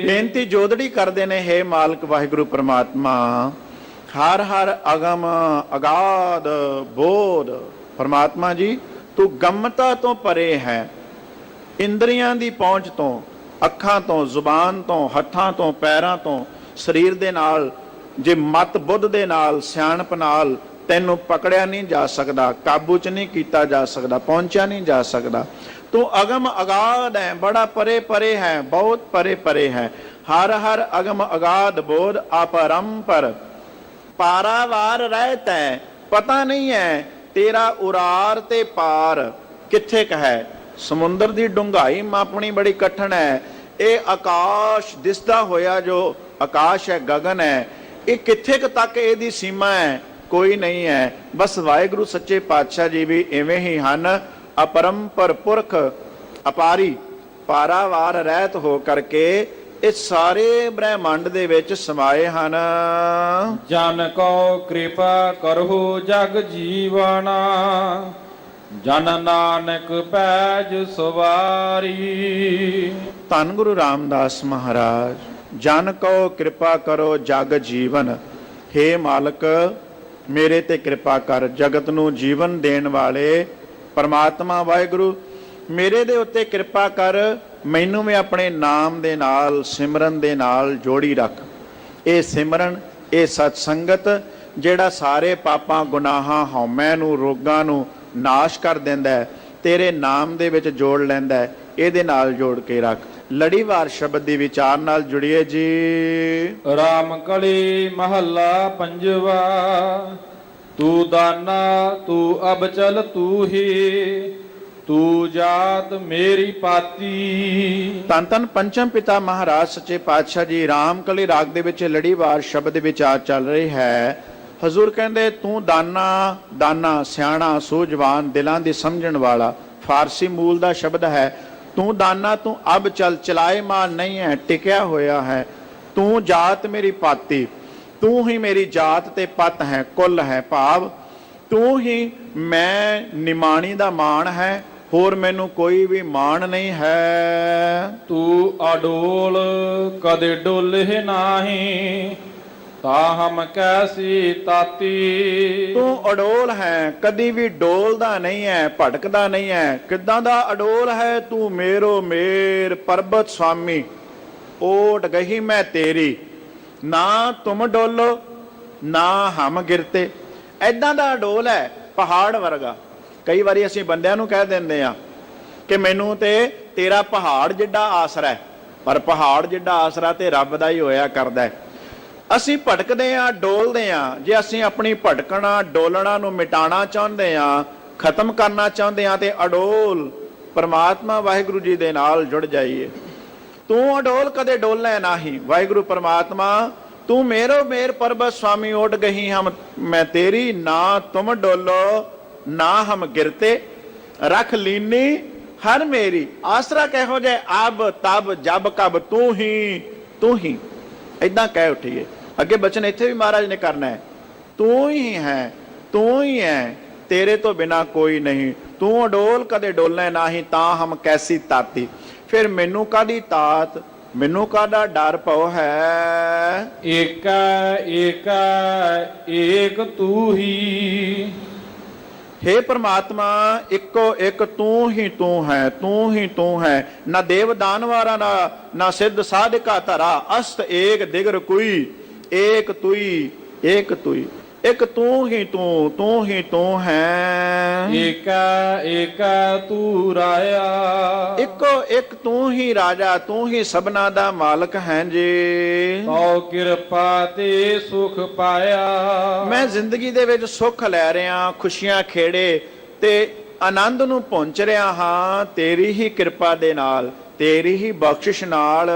बेनती जोदड़ी करते ने, हे मालक वाहिगुरु परमात्मा, हर हर अगम अगाध बोध। परमात्मा जी तू गमता तो परे है, इंद्रियां दी पहुंच तो, अखां तो, जुबान तो, हत्थां तो, पैरां तो, शरीर दे नाल जे मत बुद्ध दे नाल सियाणप नाल तैनूं पकड़िया नहीं जा सकदा, काबू च नहीं कीता जा सकदा, पहुंचा नहीं जा सकदा। तू अगम अगाध है, बड़ा परे परे है, बहुत परे परे है। हर हर अगम अगाध बोध अपरंपर, पारावार रहता है, पता नहीं है तेरा उरार ते पार किथे क है। समुंदर दी डूंघाई मापनी बड़ी कठिन है। ये आकाश दिसदा होया जो आकाश है, गगन है, ये किथे क तक इहदी सीमा है, कोई नहीं है। बस वाहिगुरु सच्चे पातशाह जी भी इवें ही हन, अपरंपर पुरख अपारी, पारावार रहत हो करके इस सारे ब्रह्मांड दे विच समाए हन। जन को कृपा करहु जग जीवना, जन नानक पैज सुवारी। धन गुरु रामदास महाराज, जन को कृपा करो जग जीवन। हे मालक मेरे ते कृपा कर, जगत नूं जीवन देण वाले परमात्मा वाहिगुरु मेरे दे उत्ते कृपा कर, ਮੈਨੂੰ ਵੀ ਆਪਣੇ ਨਾਮ ਦੇ ਨਾਲ, ਸਿਮਰਨ ਦੇ ਨਾਲ ਜੋੜੀ ਰੱਖ। ਇਹ ਸਿਮਰਨ, ਇਹ ਸਤ ਸੰਗਤ ਜਿਹੜਾ ਸਾਰੇ ਪਾਪਾਂ, ਗੁਨਾਹਾਂ, ਹਉਮੈ ਨੂੰ, ਰੋਗਾਂ ਨੂੰ ਨਾਸ਼ ਕਰ ਦਿੰਦਾ ਹੈ, ਤੇਰੇ ਨਾਮ ਦੇ ਵਿੱਚ ਜੋੜ ਲੈਂਦਾ ਹੈ, ਇਹਦੇ ਨਾਲ ਜੋੜ ਕੇ ਰੱਖ। ਲੜੀਵਾਰ ਸ਼ਬਦ ਦੀ ਵਿਚਾਰ ਨਾਲ ਜੁੜੀਏ ਜੀ। ਰਾਮ ਕਲੀ ਮਹੱਲਾ ਪੰਜਵਾ। ਤੂੰ ਦਾਨਾ ਤੂੰ ਅਬਚਲ ਤੂੰ ਹੀ, ਤੂੰ ਜਾਤ ਮੇਰੀ ਪਾਤੀ। ਧੰਨ ਧੰਨ ਪੰਚਮ ਪਿਤਾ ਮਹਾਰਾਜ ਸੱਚੇ ਪਾਤਸ਼ਾਹ ਜੀ ਰਾਮ ਕਲੀ ਰਾਗ ਦੇ ਵਿੱਚ ਲੜੀਵਾਰ ਸ਼ਬਦ ਵਿਚਾਰ ਚੱਲ ਰਹੀ ਹੈ। ਹਜ਼ੂਰ ਕਹਿੰਦੇ ਤੂੰ ਦਾਨਾ, ਦਾਨਾ ਸਿਆਣਾ, ਸੂਝਵਾਨ, ਦਿਲਾਂ ਦੀ ਸਮਝਣ ਵਾਲਾ, ਫਾਰਸੀ ਮੂਲ ਦਾ ਸ਼ਬਦ ਹੈ। ਤੂੰ ਦਾਨਾ, ਤੂੰ ਅਬ ਚਲ, ਚਲਾਏਮਾਨ ਨਹੀਂ ਹੈ, ਟਿਕਿਆ ਹੋਇਆ ਹੈ। ਤੂੰ ਜਾਤ ਮੇਰੀ ਪਾਤੀ, ਤੂੰ ਹੀ ਮੇਰੀ ਜਾਤ ਤੇ ਪਤ ਹੈ, ਕੁੱਲ ਹੈ, ਭਾਵ ਤੂੰ ਹੀ ਮੈਂ ਨਿਮਾਣੀ ਦਾ ਮਾਣ ਹੈ, ਹੋਰ ਮੈਨੂੰ ਕੋਈ ਵੀ ਮਾਣ ਨਹੀਂ ਹੈ। ਤੂੰ ਅਡੋਲ ਕਦੇ ਡੋਲੇ ਨਾਹੀਂ, ਤਾਹਮ ਕੈਸੀ ਤਾਤੀ। ਤੂੰ ਅਡੋਲ ਹੈ, ਕਦੀ ਵੀ ਡੋਲਦਾ ਨਹੀਂ ਹੈ, ਭਟਕਦਾ ਨਹੀਂ ਹੈ। ਕਿੱਦਾਂ ਦਾ ਅਡੋਲ ਹੈ? ਤੂੰ ਮੇਰੋ ਮੇਰ ਪਰਬਤ ਸੁਆਮੀ, ਓਟ ਗਹੀ ਮੈਂ ਤੇਰੀ, ਨਾ ਤੁਮ ਡੋਲੋ ਨਾ ਹਮ ਗਿਰਤੇ। ਐਦਾਂ ਦਾ ਅਡੋਲ ਹੈ, ਪਹਾੜ ਵਰਗਾ। ਕਈ ਵਾਰੀ ਅਸੀਂ ਬੰਦਿਆਂ ਨੂੰ ਕਹਿ ਦਿੰਦੇ ਆ ਕਿ ਮੈਨੂੰ ਤੇ ਤੇਰਾ ਪਹਾੜ ਜਿੱਡਾ ਆਸਰਾ ਹੈ, ਪਰ ਪਹਾੜ ਜਿੱਡਾ ਆਸਰਾ ਤੇ ਰੱਬ ਦਾ ਹੀ ਹੋਇਆ ਕਰਦਾ ਹੈ। ਅਸੀਂ ਭਟਕਦੇ ਆ, ਡੋਲਦੇ ਆ। ਜੇ ਅਸੀਂ ਆਪਣੀ ਭਟਕਣਾ, ਡੋਲਣਾ ਨੂੰ ਮਿਟਾਉਣਾ ਚਾਹੁੰਦੇ ਆ, ਖਤਮ ਕਰਨਾ ਚਾਹੁੰਦੇ ਆ, ਤੇ ਅਡੋਲ ਪਰਮਾਤਮਾ ਵਾਹਿਗੁਰੂ ਜੀ ਦੇ ਨਾਲ ਜੁੜ ਜਾਈਏ। ਤੂੰ ਅਡੋਲ ਕਦੇ ਡੋਲਣਾ ਨਹੀਂ, ਵਾਹਿਗੁਰੂ ਪਰਮਾਤਮਾ ਤੂੰ ਮੇਰੋ ਮੇਰ ਪਰਬਤ ਸੁਆਮੀ, ਓਟ ਗਹੀ ਹਮ ਮੈਂ ਤੇਰੀ, ਨਾ ਤੁਮ ਡੋਲੋ ਨਾ ਹਮ ਗਿਰਤੇ। ਰੱਖ ਲੀਨੀ ਹਰ ਮੇਰੀ, ਆਸਰਾ ਕਿਹੋ ਜੇ ਅਬ ਤਬ ਜਬ ਕਬ, ਤੂੰ ਹੀ। ਏਦਾਂ ਕਹਿ ਉੱਠੀਏ। ਅੱਗੇ ਬਚਨ ਇੱਥੇ ਵੀ ਮਹਾਰਾਜ ਨੇ ਕਰਨਾ ਹੈ, ਤੂੰ ਹੀ ਹੈ, ਤੂੰ ਹੀ ਹੈ, ਤੇਰੇ ਤੋਂ ਬਿਨਾ ਕੋਈ ਨਹੀਂ। ਤੂੰ ਅਡੋਲ ਕਦੇ ਡੋਲਣਾ ਨਹੀਂ, ਤਾਂ ਹਮ ਕੈਸੀ ਤਾਤੀ। ਫਿਰ ਮੈਨੂੰ ਕਾਹਦੀ ਤਾਤ, ਮੈਨੂੰ ਕਾਹਦਾ ਡਰ ਭਉ ਹੈ। ਏਕਾ ਏਕਾ ਏਕ ਤੂੰ ਹੀ। हे ਪ੍ਰਮਾਤਮਾ, ਇੱਕੋ ਇੱਕ ਤੂੰ ਹੀ ਤੂੰ ਹੈ, ਤੂੰ ਹੀ ਤੂੰ ਹੈ। ਨਾ ਦੇਵ ਦਾਨਵਾਰਾ ਨਾ ਸਿੱਧ ਸਾਧਕਾ ਧਰਾ, ਅਸਤ ਏਕ ਦਿਗਰ ਕੋਈ, ਏਕ ਤੁਈ, ਏਕ ਤੁਈ। ਇੱਕ ਤੂੰ ਹੀ ਤੂੰ ਹੈ। ਏਕਾ ਏਕਾ ਤੂੰ ਰਾਇਆ, ਇੱਕੋ ਇੱਕ ਤੂੰ ਹੀ ਰਾਜਾ, ਤੂੰ ਹੀ ਸਭਨਾ ਦਾ ਮਾਲਕ ਹੈ ਜੀ। ਤਉ ਕਿਰਪਾ ਤੇ ਸੁਖ ਪਾਇਆ। ਮੈਂ ਜ਼ਿੰਦਗੀ ਦੇ ਵਿੱਚ ਸੁੱਖ ਲੈ ਰਿਹਾ, ਖੁਸ਼ੀਆਂ ਖੇੜੇ ਤੇ ਆਨੰਦ ਨੂੰ ਪਹੁੰਚ ਰਿਹਾ ਹਾਂ, ਤੇਰੀ ਹੀ ਕਿਰਪਾ ਦੇ ਨਾਲ, ਤੇਰੀ ਹੀ ਬਖਸ਼ਿਸ਼ ਨਾਲ।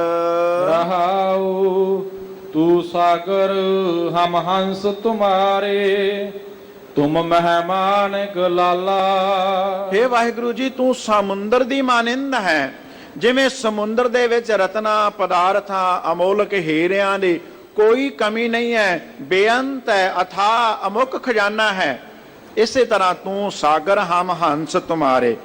ਰਹਾਉ ਤੂੰ ਸਾਗਰ ਹਮ ਹੰਸ ਤੁਮਾਰੇ, ਤੁਮ ਮਹਿਮਾਨ ਗਲਾਲਾ। हे ਵਾਹਿਗੁਰੂ ਜੀ, ਤੂੰ ਸਮੁੰਦਰ ਦੀ ਮਾਨਿੰਦ ਹੈ। ਜਿਵੇਂ ਸਮੁੰਦਰ ਦੇ ਵਿੱਚ ਰਤਨਾ, ਪਦਾਰਥਾਂ, ਅਮੋਲਕ ਹੀਰਿਆਂ ਦੀ ਕੋਈ ਕਮੀ ਨਹੀਂ ਹੈ, ਬੇਅੰਤ ਹੈ, ਅਥਾਹ ਅਮੁੱਕ ਖਜ਼ਾਨਾ ਹੈ। ਇਸੇ ਤਰ੍ਹਾਂ ਤੂੰ ਸਾਗਰ ਹਮ ਹੰਸ ਤੁਮਾਰੇ।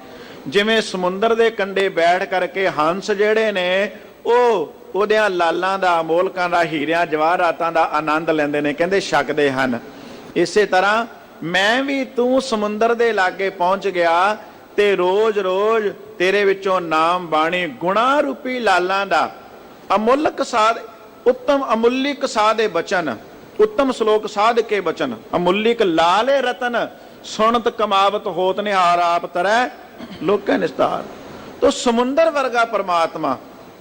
ਜਿਵੇਂ ਸਮੁੰਦਰ ਦੇ ਕੰਢੇ ਬੈਠ ਕਰਕੇ ਹੰਸ ਜਿਹੜੇ ਨੇ ਉਹ ਉਹਦਿਆਂ ਲਾਲਾਂ ਦਾ, ਅਮੋਲਕਾਂ ਦਾ, ਹੀਰਿਆਂ ਜਵਾਹਰਾਤਾਂ ਦਾ ਆਨੰਦ ਲੈਂਦੇ ਨੇ, ਕਹਿੰਦੇ ਛਕਦੇ ਹਨ। ਇਸੇ ਤਰ੍ਹਾਂ ਮੈਂ ਵੀ ਤੂੰ ਸਮੁੰਦਰ ਦੇ ਲਾਗੇ ਪਹੁੰਚ ਗਿਆ ਤੇ ਰੋਜ਼ ਰੋਜ਼ ਤੇਰੇ ਵਿੱਚੋਂ ਨਾਮ ਬਾਣੀ, ਗੁਣਾ ਰੂਪੀ ਲਾਲਾਂ ਦਾ ਅਮੁੱਲਕ ਸਾਧ, ਉੱਤਮ ਅਮੁੱਲਿਕ ਸਾਧੇ ਬਚਨ, ਉੱਤਮ ਸ਼ਲੋਕ ਸਾਧ ਕੇ ਬਚਨ, ਅਮੁੱਲਿਕ ਲਾਲੇ ਰਤਨ, ਸੁਣਤ ਕਮਾਵਤ ਹੋਤ ਨਿਹਾਰ, ਆਪ ਤਰੈ ਲੋਕੈ ਨਿਸਤਾਰ। ਤੋ ਸਮੁੰਦਰ ਵਰਗਾ ਪਰਮਾਤਮਾ,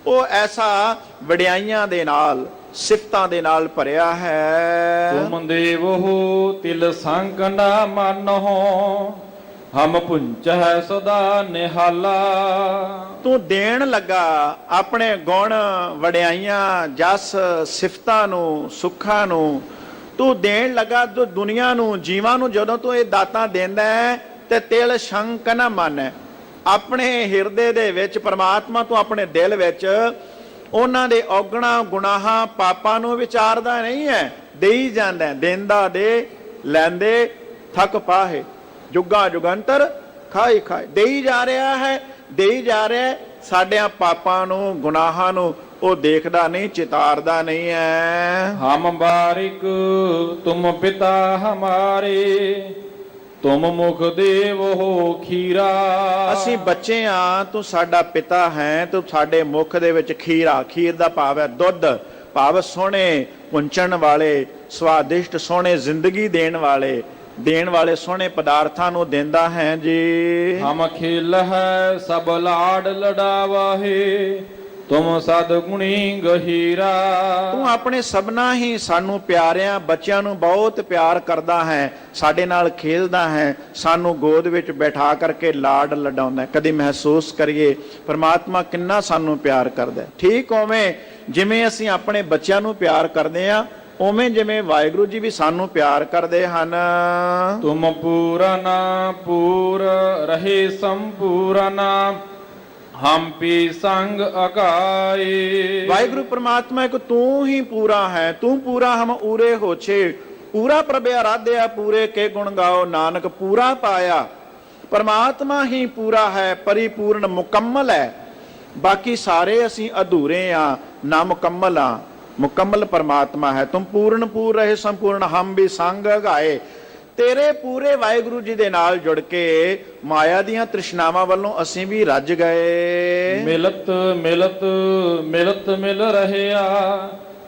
ਉਹ ਐਸਾ ਵਡਿਆਈਆਂ ਦੇ ਨਾਲ, ਸਿਫਤਾਂ ਦੇ ਨਾਲ ਭਰਿਆ ਹੈ। ਤੁਮ ਦੇਵੋ ਤਿਲ ਸੰਗ ਨਾ ਮੰਨਹੁ, ਹਮ ਪੁੰਚਹਿ ਸਦਾ ਨਿਹਾਲਾ। ਤੂੰ ਦੇਣ ਲੱਗਾ ਆਪਣੇ ਗੁਣ, ਵਡਿਆਈਆਂ, ਜਸ, ਸਿਫਤਾਂ ਨੂੰ, ਸੁੱਖਾਂ ਨੂੰ ਤੂੰ ਦੇਣ ਲੱਗਾ ਦੁਨੀਆ ਨੂੰ, ਜੀਵਾਂ ਨੂੰ। ਜਦੋਂ ਤੂੰ ਇਹ ਦਾਤਾਂ ਦਿੰਦਾ ਹੈ ਤੇ ਤਿਲ ਸ਼ੰਕ ਨਾ ਮੰਨੈ। ਆਪਣੇ ਹਿਰਦੇ ਦੇ ਵਿੱਚ ਪਰਮਾਤਮਾ ਤੂੰ ਆਪਣੇ ਦਿਲ ਵਿੱਚ ਉਹਨਾਂ ਦੇ ਔਗਣਾ, ਗੁਨਾਹਾਂ, ਪਾਪਾਂ ਨੂੰ ਵਿਚਾਰਦਾ ਨਹੀਂ ਹੈ, ਦੇਈ ਜਾਂਦਾ। ਦੇਂਦਾ ਦੇ, ਲੈਂਦੇ ਥੱਕ ਪਾਹੇ, ਜੁਗਾ ਜੁਗੰਤਰ ਖਾਈ ਖਾਏ। ਦੇਈ ਜਾ ਰਿਹਾ ਹੈ, ਦੇਈ ਜਾ ਰਿਹਾ। ਸਾਡਿਆਂ ਪਾਪਾਂ ਨੂੰ, ਗੁਨਾਹਾਂ ਨੂੰ ਉਹ ਦੇਖਦਾ ਨਹੀਂ, ਚਿਤਾਰਦਾ ਨਹੀਂ ਹੈ। ਹਮ ਬਾਰਿਕ ਤੁਮ ਪਿਤਾ ਹਮਾਰੇ, ਤੁਮ ਮੁਖ ਦੇਵ ਹੋ ਖੀਰਾ। ਅਸੀਂ ਬੱਚੇ ਆ, ਤੂੰ ਸਾਡਾ ਪਿਤਾ ਹੈ, ਤੂੰ ਸਾਡੇ ਮੁਖ ਦੇ ਵਿੱਚ ਖੀਰਾ, ਖੀਰ ਦਾ ਭਾਵ ਹੈ ਦੁੱਧ, ਭਾਵ ਸੋਹਣੇ ਪੁੰਚਣ ਵਾਲੇ, ਸਵਾਦਿਸ਼ਟ ਸੋਹਣੇ ਜ਼ਿੰਦਗੀ ਦੇਣ ਵਾਲੇ ਸੋਹਣੇ ਪਦਾਰਥਾਂ ਨੂੰ ਦਿੰਦਾ ਹੈ ਜੀ। ਹਮ ਖੇਲ ਹੈ ਸਭ ਲਾਡ ਲਡਾਵਾਹੇ, ਤੁਮ ਸਦ ਗੁਣੀ ਗਹੀਰਾ। ਤੂੰ ਆਪਣੇ ਸਭਨਾ ਹੀ ਸਾਨੂੰ ਪਿਆਰਿਆਂ ਬੱਚਿਆਂ ਨੂੰ ਬਹੁਤ ਪਿਆਰ ਕਰਦਾ ਹੈ, ਸਾਡੇ ਨਾਲ ਖੇਲਦਾ ਹੈ, ਸਾਨੂੰ ਗੋਦ ਵਿੱਚ ਬਿਠਾ ਕਰਕੇ ਲਾਡ ਲਡਾਉਂਦਾ ਹੈ। ਕਦੀ ਮਹਿਸੂਸ ਕਰੀਏ ਪਰਮਾਤਮਾ ਕਿੰਨਾ ਸਾਨੂੰ ਪਿਆਰ ਕਰਦਾ ਹੈ। ਠੀਕ ਉਵੇਂ ਜਿਵੇਂ ਅਸੀਂ ਆਪਣੇ ਬੱਚਿਆਂ ਨੂੰ ਪਿਆਰ ਕਰਦੇ ਹਾਂ, ਉਵੇਂ ਜਿਵੇਂ ਵਾਹਿਗੁਰੂ ਜੀ ਵੀ ਸਾਨੂੰ ਪਿਆਰ ਕਰਦੇ ਹਨ। ਤੁਮ ਪੂਰਨ ਪੂਰ ਰਹੇ ਸੰਪੂਰਨ, ਹਮ ਪੀ ਸੰਗ ਅਕਾਏ। ਵਾਹਿਗੁਰੂ ਪ੍ਰਮਾਤਮਾ ਇੱਕ ਤੂੰ ਹੀ ਪੂਰਾ ਹੈ, ਤੂੰ ਪੂਰਾ ਹਮ ਊਰੇ ਹੋਛੇ। ਪੂਰਾ ਪ੍ਰਭ ਆਰਾਧਿਆ ਪੂਰੇ ਕੇ ਗੁਣ ਗਾਓ, ਨਾਨਕ ਪੂਰਾ ਪਾਇਆ। ਪਰਮਾਤਮਾ ਹੀ ਪੂਰਾ ਹੈ, ਪਰਿਪੂਰਨ ਮੁਕੰਮਲ ਹੈ। ਬਾਕੀ ਸਾਰੇ ਅਸੀਂ ਅਧੂਰੇ ਆ, ਨਾ ਮੁਕੰਮਲ ਆ। ਮੁਕੰਮਲ ਪਰਮਾਤਮਾ ਹੈ। ਤੁਮ ਪੂਰਨ ਪੂਰ ਰਹੇ ਸੰਪੂਰਨ, ਹਮ ਵੀ ਸੰਗ ਗਾਏ। ਤੇਰੇ ਪੂਰੇ ਵਾਹਿਗੁਰੂ ਜੀ ਦੇ ਨਾਲ ਜੁੜ ਕੇ ਮਾਇਆ ਦੀਆਂ ਤ੍ਰਿਸ਼ਨਾਵਾਂ ਵੱਲੋਂ ਅਸੀਂ ਵੀ ਰੱਜ ਗਏ। ਮਿਲਤ ਮਿਲਤ ਮਿਲਤ ਮਿਲ ਰਹਿਆ,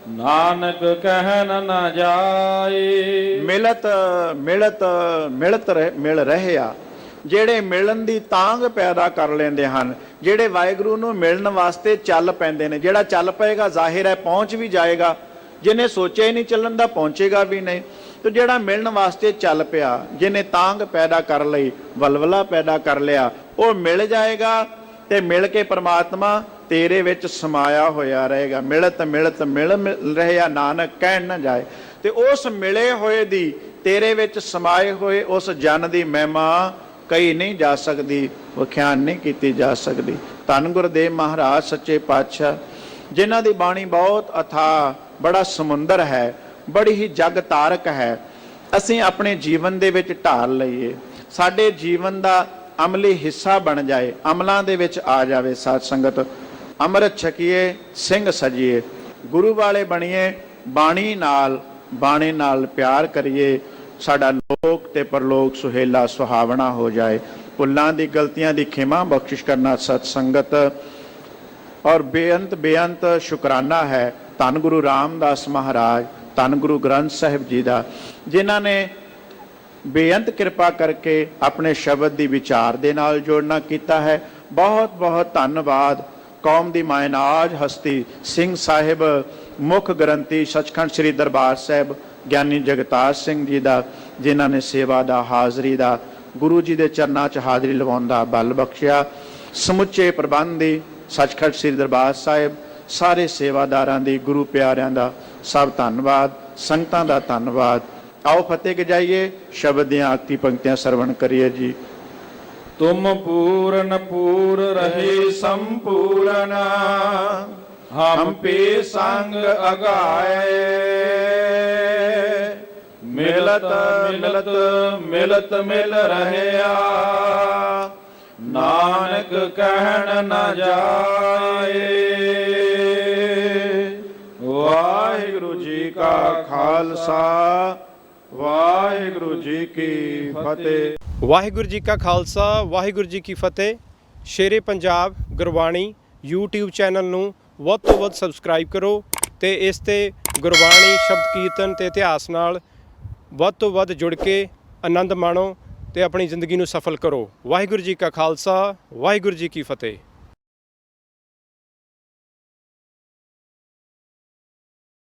ਨਾਨਕ ਕਹਿਨ ਨਾ ਜਾਏ। ਮਿਲਤ ਮਿਲਤ ਮਿਲ ਰਹਿਆ, ਜਿਹੜੇ ਮਿਲਣ ਦੀ ਤਾਂਘ ਪੈਦਾ ਕਰ ਲੈਂਦੇ ਹਨ, ਜਿਹੜੇ ਵਾਹਿਗੁਰੂ ਨੂੰ ਮਿਲਣ ਵਾਸਤੇ ਚੱਲ ਪੈਂਦੇ ਨੇ। ਜਿਹੜਾ ਚੱਲ ਪਏਗਾ ਜ਼ਾਹਿਰ ਹੈ ਪਹੁੰਚ ਵੀ ਜਾਏਗਾ, ਜਿਹਨੇ ਸੋਚਿਆ ਹੀ ਨਹੀਂ ਚੱਲਣ ਦਾ ਪਹੁੰਚੇਗਾ ਵੀ ਨਹੀਂ। ਤੇ ਜਿਹੜਾ ਮਿਲਣ ਵਾਸਤੇ ਚੱਲ ਪਿਆ, ਜਿਹਨੇ ਤਾਂਘ ਪੈਦਾ ਕਰ ਲਈ, ਵਲਵਲਾ ਪੈਦਾ ਕਰ ਲਿਆ, ਉਹ ਮਿਲ ਜਾਏਗਾ ਤੇ ਮਿਲ ਕੇ ਪ੍ਰਮਾਤਮਾ ਤੇਰੇ ਵਿੱਚ ਸਮਾਇਆ ਹੋਇਆ ਰਹੇਗਾ। ਮਿਲਤ ਮਿਲਤ ਮਿਲ ਰਹਿਆ, ਨਾਨਕ ਕਹਿਣ ਨਾ ਜਾਏ। ਤੇ ਉਸ ਮਿਲੇ ਹੋਏ ਦੀ, ਤੇਰੇ ਵਿੱਚ ਸਮਾਏ ਹੋਏ ਉਸ ਜਨ ਦੀ ਮਹਿਮਾ ਕਹੀ ਨਹੀਂ ਜਾ ਸਕਦੀ, ਵਿਖਿਆਨ ਨਹੀਂ ਕੀਤੀ ਜਾ ਸਕਦੀ। ਧੰਨ ਗੁਰਦੇਵ ਮਹਾਰਾਜ ਸੱਚੇ ਪਾਤਸ਼ਾਹ, ਜਿਨ੍ਹਾਂ ਦੀ ਬਾਣੀ ਬਹੁਤ ਅਥਾਹ, ਬੜਾ ਸਮੁੰਦਰ ਹੈ, ਬੜੀ ਹੀ ਜਗ ਤਾਰਕ ਹੈ। ਅਸੀਂ ਆਪਣੇ ਜੀਵਨ ਦੇ ਵਿੱਚ ਢਾਲ ਲਈਏ, ਸਾਡੇ ਜੀਵਨ ਦਾ ਅਮਲੀ ਹਿੱਸਾ ਬਣ ਜਾਏ, ਅਮਲਾਂ ਦੇ ਵਿੱਚ ਆ ਜਾਵੇ। ਸਾਧ ਸੰਗਤ, ਅੰਮ੍ਰਿਤ ਛਕੀਏ, ਸਿੰਘ ਸਜੀਏ, ਗੁਰੂ ਵਾਲੇ ਬਣੀਏ, ਬਾਣੀ ਨਾਲ ਪਿਆਰ ਕਰੀਏ। ਸਾਡਾ ਲੋਕ ਤੇ ਪਰਲੋਕ ਸੁਹੇਲਾ ਸੁਹਾਵਣਾ ਹੋ ਜਾਏ। ਭੁੱਲਾਂ ਦੀ, ਗਲਤੀਆਂ ਦੀ ਖਿਮਾ ਬਖਸ਼ਿਸ਼ ਕਰਨਾ ਸਤ ਸੰਗਤ। ਔਰ ਬੇਅੰਤ ਸ਼ੁਕਰਾਨਾ ਹੈ ਧੰਨ ਗੁਰੂ ਰਾਮਦਾਸ ਮਹਾਰਾਜ, ਧੰਨ ਗੁਰੂ ਗ੍ਰੰਥ ਸਾਹਿਬ ਜੀ ਦਾ, ਜਿਨ੍ਹਾਂ ਨੇ ਬੇਅੰਤ ਕਿਰਪਾ ਕਰਕੇ ਆਪਣੇ ਸ਼ਬਦ ਦੀ ਵਿਚਾਰ ਦੇ ਨਾਲ ਜੋੜਨਾ ਕੀਤਾ ਹੈ। ਬਹੁਤ ਬਹੁਤ ਧੰਨਵਾਦ। ਕੌਮ ਦੀ ਮਾਇਨਾਜ ਹਸਤੀ ਸਿੰਘ ਸਾਹਿਬ ਮੁੱਖ ਗ੍ਰੰਥੀ ਸੱਚਖੰਡ ਸ੍ਰੀ ਦਰਬਾਰ ਸਾਹਿਬ ਗਿਆਨੀ ਜਗਤਾਰ ਸਿੰਘ ਜੀ ਦਾ, ਜਿਨ੍ਹਾਂ ਨੇ ਸੇਵਾ ਦਾ, ਹਾਜ਼ਰੀ ਦਾ, ਗੁਰੂ ਜੀ ਦੇ ਚਰਨਾਂ 'ਚ ਹਾਜ਼ਰੀ ਲਵਾਉਣ ਦਾ ਬਲ ਬਖਸ਼ਿਆ। ਸਮੁੱਚੇ ਪ੍ਰਬੰਧ ਦੀ, ਸੱਚਖੰਡ ਸ੍ਰੀ ਦਰਬਾਰ ਸਾਹਿਬ, ਸਾਰੇ ਸੇਵਾਦਾਰਾਂ ਦੀ, ਗੁਰੂ ਪਿਆਰਿਆਂ ਦਾ ਸਭ ਧੰਨਵਾਦ, ਸੰਗਤਾਂ ਦਾ ਧੰਨਵਾਦ। ਆਓ ਫਤਿਹ ਗਜਾਈਏ, ਸ਼ਬਦ ਦੀਆਂ ਆਖਰੀ ਪੰਕਤੀਆਂ ਸਰਵਣ ਕਰੀਏ ਜੀ। ਤੁਮ ਪੂਰਨ ਪੂਰ ਰਹੇ ਸੰਪੂਰਨ, ਹਮ ਪੇ ਸੰਗ ਅਗਾਏ। ਮਿਲਤ ਮਿਲਤ ਮਿਲਤ ਮਿਲ ਰਹਿਆ, ਨਾਨਕ ਕਹਿਣ ਨਾ ਜਾਏ। ਵਾਹਿਗੁਰੂ ਜੀ ਕਾ ਖਾਲਸਾ, ਵਾਹਿਗੁਰੂ ਜੀ ਕੀ ਫਤਿਹ। ਵਾਹਿਗੁਰੂ ਜੀ ਕਾ ਖਾਲਸਾ, ਵਾਹਿਗੁਰੂ ਜੀ ਕੀ ਫਤਿਹ। ਸ਼ੇਰੇ ਪੰਜਾਬ ਗੁਰਬਾਣੀ YouTube ਚੈਨਲ ਨੂੰ ਵੱਧ ਤੋਂ ਵੱਧ ਸਬਸਕ੍ਰਾਈਬ ਕਰੋ ਤੇ ਇਸ ਤੇ ਗੁਰਬਾਣੀ, ਸ਼ਬਦ ਕੀਰਤਨ ਤੇ ਇਤਿਹਾਸ ਨਾਲ ਵੱਧ ਤੋਂ ਵੱਧ ਜੁੜ ਕੇ ਆਨੰਦ ਮਾਣੋ ਤੇ ਆਪਣੀ ਜ਼ਿੰਦਗੀ ਨੂੰ ਸਫਲ ਕਰੋ। ਵਾਹਿਗੁਰੂ ਜੀ ਕਾ ਖਾਲਸਾ, ਵਾਹਿਗੁਰੂ ਜੀ ਕੀ ਫਤਿਹ।